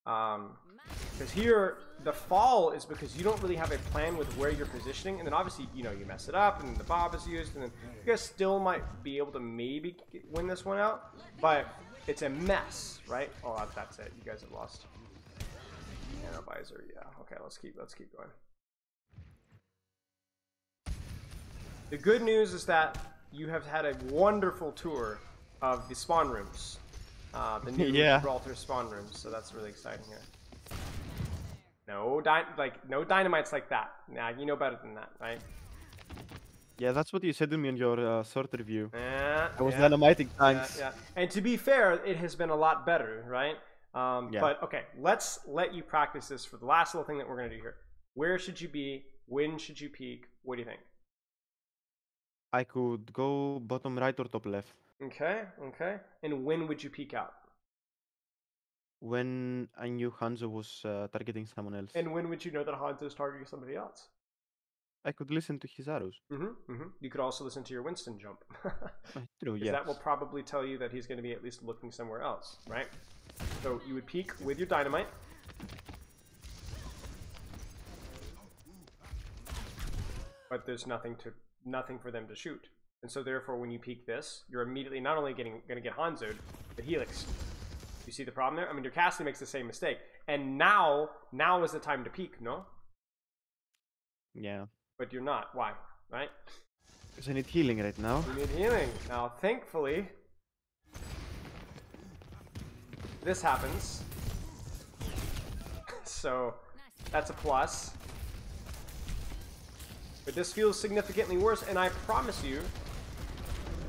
[SPEAKER 1] Because here, the fall is because you don't really have a plan with where you're positioning, and then obviously, you know, you mess it up, and then the bob is used, and then you guys still might be able to maybe win this one out, but it's a mess, right? Oh, that's it. You guys have lost. Analyzer, yeah. Okay, let's keep going. The good news is that you have had a wonderful tour of the spawn rooms. The new Gibraltar spawn rooms, so that's really exciting here. No dynamites like that. Nah, you know better than that, right?
[SPEAKER 2] Yeah, that's what you said to me in your short review.
[SPEAKER 1] Yeah,
[SPEAKER 2] I was dynamiting tanks.
[SPEAKER 1] Yeah. And to be fair, it has been a lot better, right? But okay, let's let you practice this for the last little thing that we're gonna do here. Where should you be? When should you peek? What do you think?
[SPEAKER 2] I could go bottom right or top left.
[SPEAKER 1] Okay. And when would you peek out?
[SPEAKER 2] When I knew Hanzo was targeting someone else.
[SPEAKER 1] And when would you know that Hanzo is targeting somebody else?
[SPEAKER 2] I could listen to his arrows.
[SPEAKER 1] You could also listen to your Winston jump.
[SPEAKER 2] True, yeah.
[SPEAKER 1] That will probably tell you that he's going to be at least looking somewhere else, right? So you would peek with your dynamite. But there's nothing for them to shoot. And so therefore when you peek this, you're immediately not only going to get Hanzo'd, but Helix. You see the problem there? I mean, your Cassidy makes the same mistake. And now is the time to peek, no?
[SPEAKER 2] Yeah.
[SPEAKER 1] But you're not. Why? Right?
[SPEAKER 2] Because I need healing right now.
[SPEAKER 1] You need healing. Now, thankfully, this happens. So, that's a plus. But this feels significantly worse, and I promise you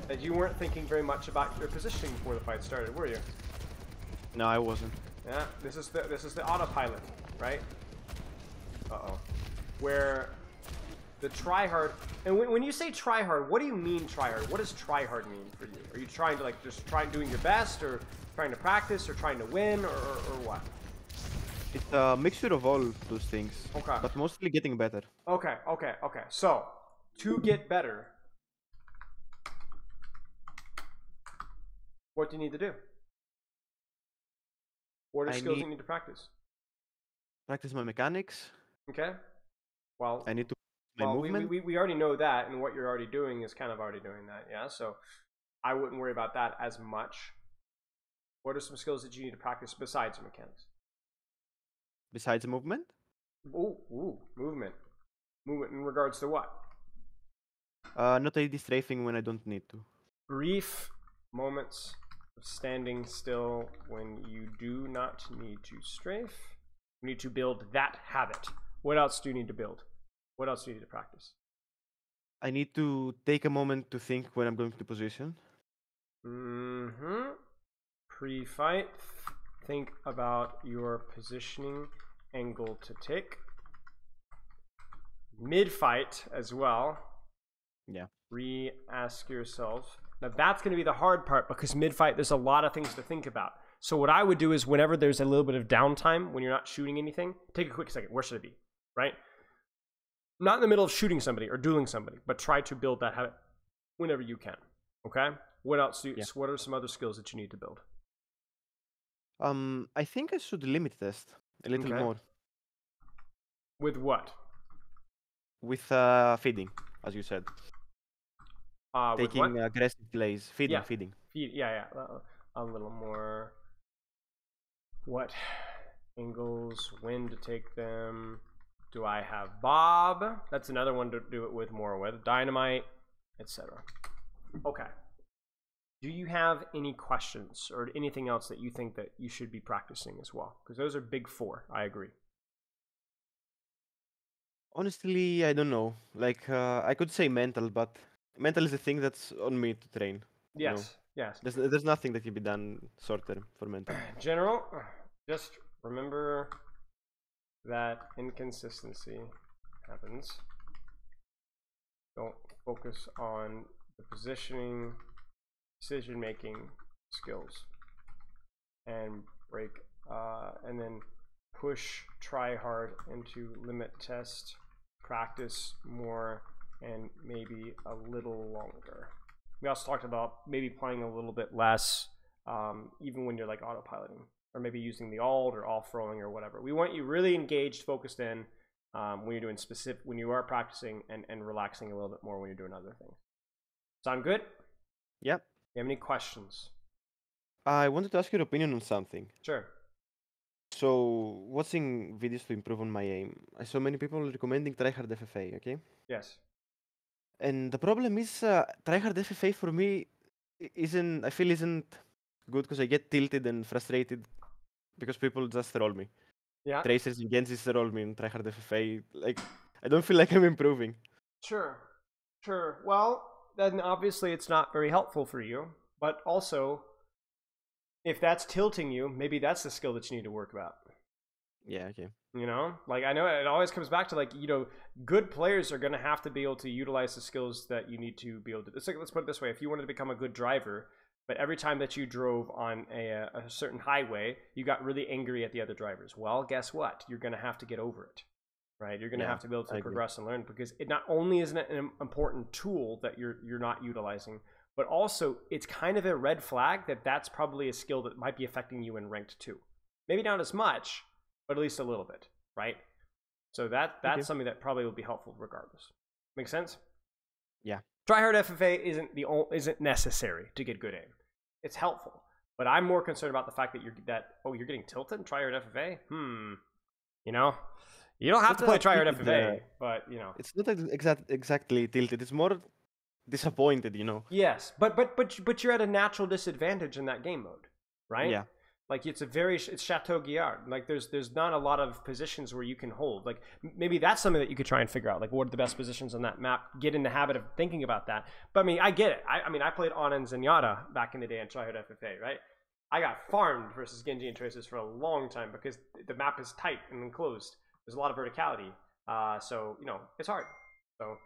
[SPEAKER 1] that you weren't thinking very much about your positioning before the fight started, were you?
[SPEAKER 2] No, I wasn't.
[SPEAKER 1] Yeah, this is the autopilot, right? Uh-oh. Where the tryhard, and when you say tryhard, what do you mean tryhard? What does tryhard mean for you? Are you trying to like just doing your best, or trying to practice, or trying to win, or what?
[SPEAKER 2] It's a mixture of all those things.
[SPEAKER 1] Okay.
[SPEAKER 2] But mostly getting better.
[SPEAKER 1] Okay. So, to get better, what do you need to do? What are skills you need to practice?
[SPEAKER 2] Practice my mechanics.
[SPEAKER 1] Okay. Well,
[SPEAKER 2] I need to my movement.
[SPEAKER 1] We already know that, and what you're already doing is kind of already doing that, yeah? So I wouldn't worry about that as much. What are some skills that you need to practice besides mechanics?
[SPEAKER 2] Besides movement?
[SPEAKER 1] Ooh, movement. Movement in regards to what?
[SPEAKER 2] Not AD strafing when I don't need to.
[SPEAKER 1] Brief moments of standing still when you do not need to strafe. You need to build that habit. What else do you need to build? What else do you need to practice?
[SPEAKER 2] I need to take a moment to think when I'm going to position.
[SPEAKER 1] Pre-fight, think about your positioning angle to take. mid-fight as well.
[SPEAKER 2] Yeah.
[SPEAKER 1] Re-ask yourself. Now that's going to be the hard part because mid-fight there's a lot of things to think about. So what I would do is whenever there's a little bit of downtime when you're not shooting anything, take a quick second. Where should I be? Right? Not in the middle of shooting somebody or dueling somebody, but try to build that habit whenever you can. Okay? What else? What are some other skills that you need to build?
[SPEAKER 2] I think I should limit test a little more.
[SPEAKER 1] With what?
[SPEAKER 2] With feeding, as you said.
[SPEAKER 1] Taking
[SPEAKER 2] with aggressive plays. Feeding.
[SPEAKER 1] Yeah. A little more. What angles? When to take them? Do I have Bob? That's another one to do it with more with. Dynamite, etc. Okay. Do you have any questions or anything else that you think that you should be practicing as well? Because those are big four. I agree.
[SPEAKER 2] Honestly, I don't know. Like, I could say mental, but mental is the thing that's on me to train.
[SPEAKER 1] Yes, yes.
[SPEAKER 2] There's nothing that can be done short term for mental.
[SPEAKER 1] General, just remember that inconsistency happens. Don't focus on the positioning, decision-making skills, and break, and then push, try hard into limit test, practice more, and maybe a little longer. We also talked about maybe playing a little bit less, even when you're like autopiloting, or maybe using the alt or off-rolling or whatever. We want you really engaged, focused in when you're doing specific, when you are practicing, and relaxing a little bit more when you're doing other things. Sound good?
[SPEAKER 2] Yep.
[SPEAKER 1] You have any questions?
[SPEAKER 2] I wanted to ask your opinion on something.
[SPEAKER 1] Sure.
[SPEAKER 2] So, watching videos to improve on my aim, I saw many people recommending tryhard FFA, okay?
[SPEAKER 1] Yes.
[SPEAKER 2] And the problem is, tryhard FFA for me isn't good because I get tilted and frustrated because people just roll me.
[SPEAKER 1] Yeah.
[SPEAKER 2] Tracers and Genjis roll me in tryhard FFA. Like, I don't feel like I'm improving.
[SPEAKER 1] Sure. Well, then obviously it's not very helpful for you, but also, if that's tilting you, maybe that's the skill that you need to work about.
[SPEAKER 2] Yeah, okay.
[SPEAKER 1] You know, like I know it always comes back to like, you know, good players are going to have to be able to utilize the skills that you need to be able to. It's like, let's put it this way: if you wanted to become a good driver, but every time that you drove on a certain highway, you got really angry at the other drivers. Well, guess what? You're going to have to get over it, right? You're going to have to be able to progress and learn, because it not only is it an important tool that you're not utilizing, but also it's kind of a red flag that that's probably a skill that might be affecting you in ranked 2. Maybe not as much, but at least a little bit, right? So that's something that probably will be helpful regardless. Make sense?
[SPEAKER 2] Yeah.
[SPEAKER 1] Tryhard FFA isn't necessary to get good aim. It's helpful, but I'm more concerned about the fact that you're getting tilted in Tryhard FFA. You know, you don't have to play Tryhard FFA, but you know,
[SPEAKER 2] it's not exactly tilted. It's more disappointed, you know.
[SPEAKER 1] Yes, but you're at a natural disadvantage in that game mode, right?
[SPEAKER 2] Yeah.
[SPEAKER 1] Like it's Chateau Guillard. Like there's not a lot of positions where you can hold. Like maybe that's something that you could try and figure out. Like what are the best positions on that map? Get in the habit of thinking about that. But I mean, I get it. I mean, I played Ana and Zenyatta back in the day on Tryhard FFA, right? I got farmed versus Genji and Traces for a long time because the map is tight and enclosed. There's a lot of verticality. So you know it's hard. So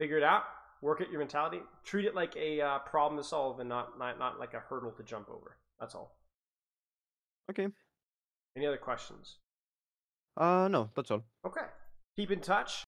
[SPEAKER 1] figure it out. Work at your mentality. Treat it like a problem to solve and not like a hurdle to jump over. That's all.
[SPEAKER 2] Okay.
[SPEAKER 1] Any other questions?
[SPEAKER 2] No, that's all.
[SPEAKER 1] Okay. Keep in touch.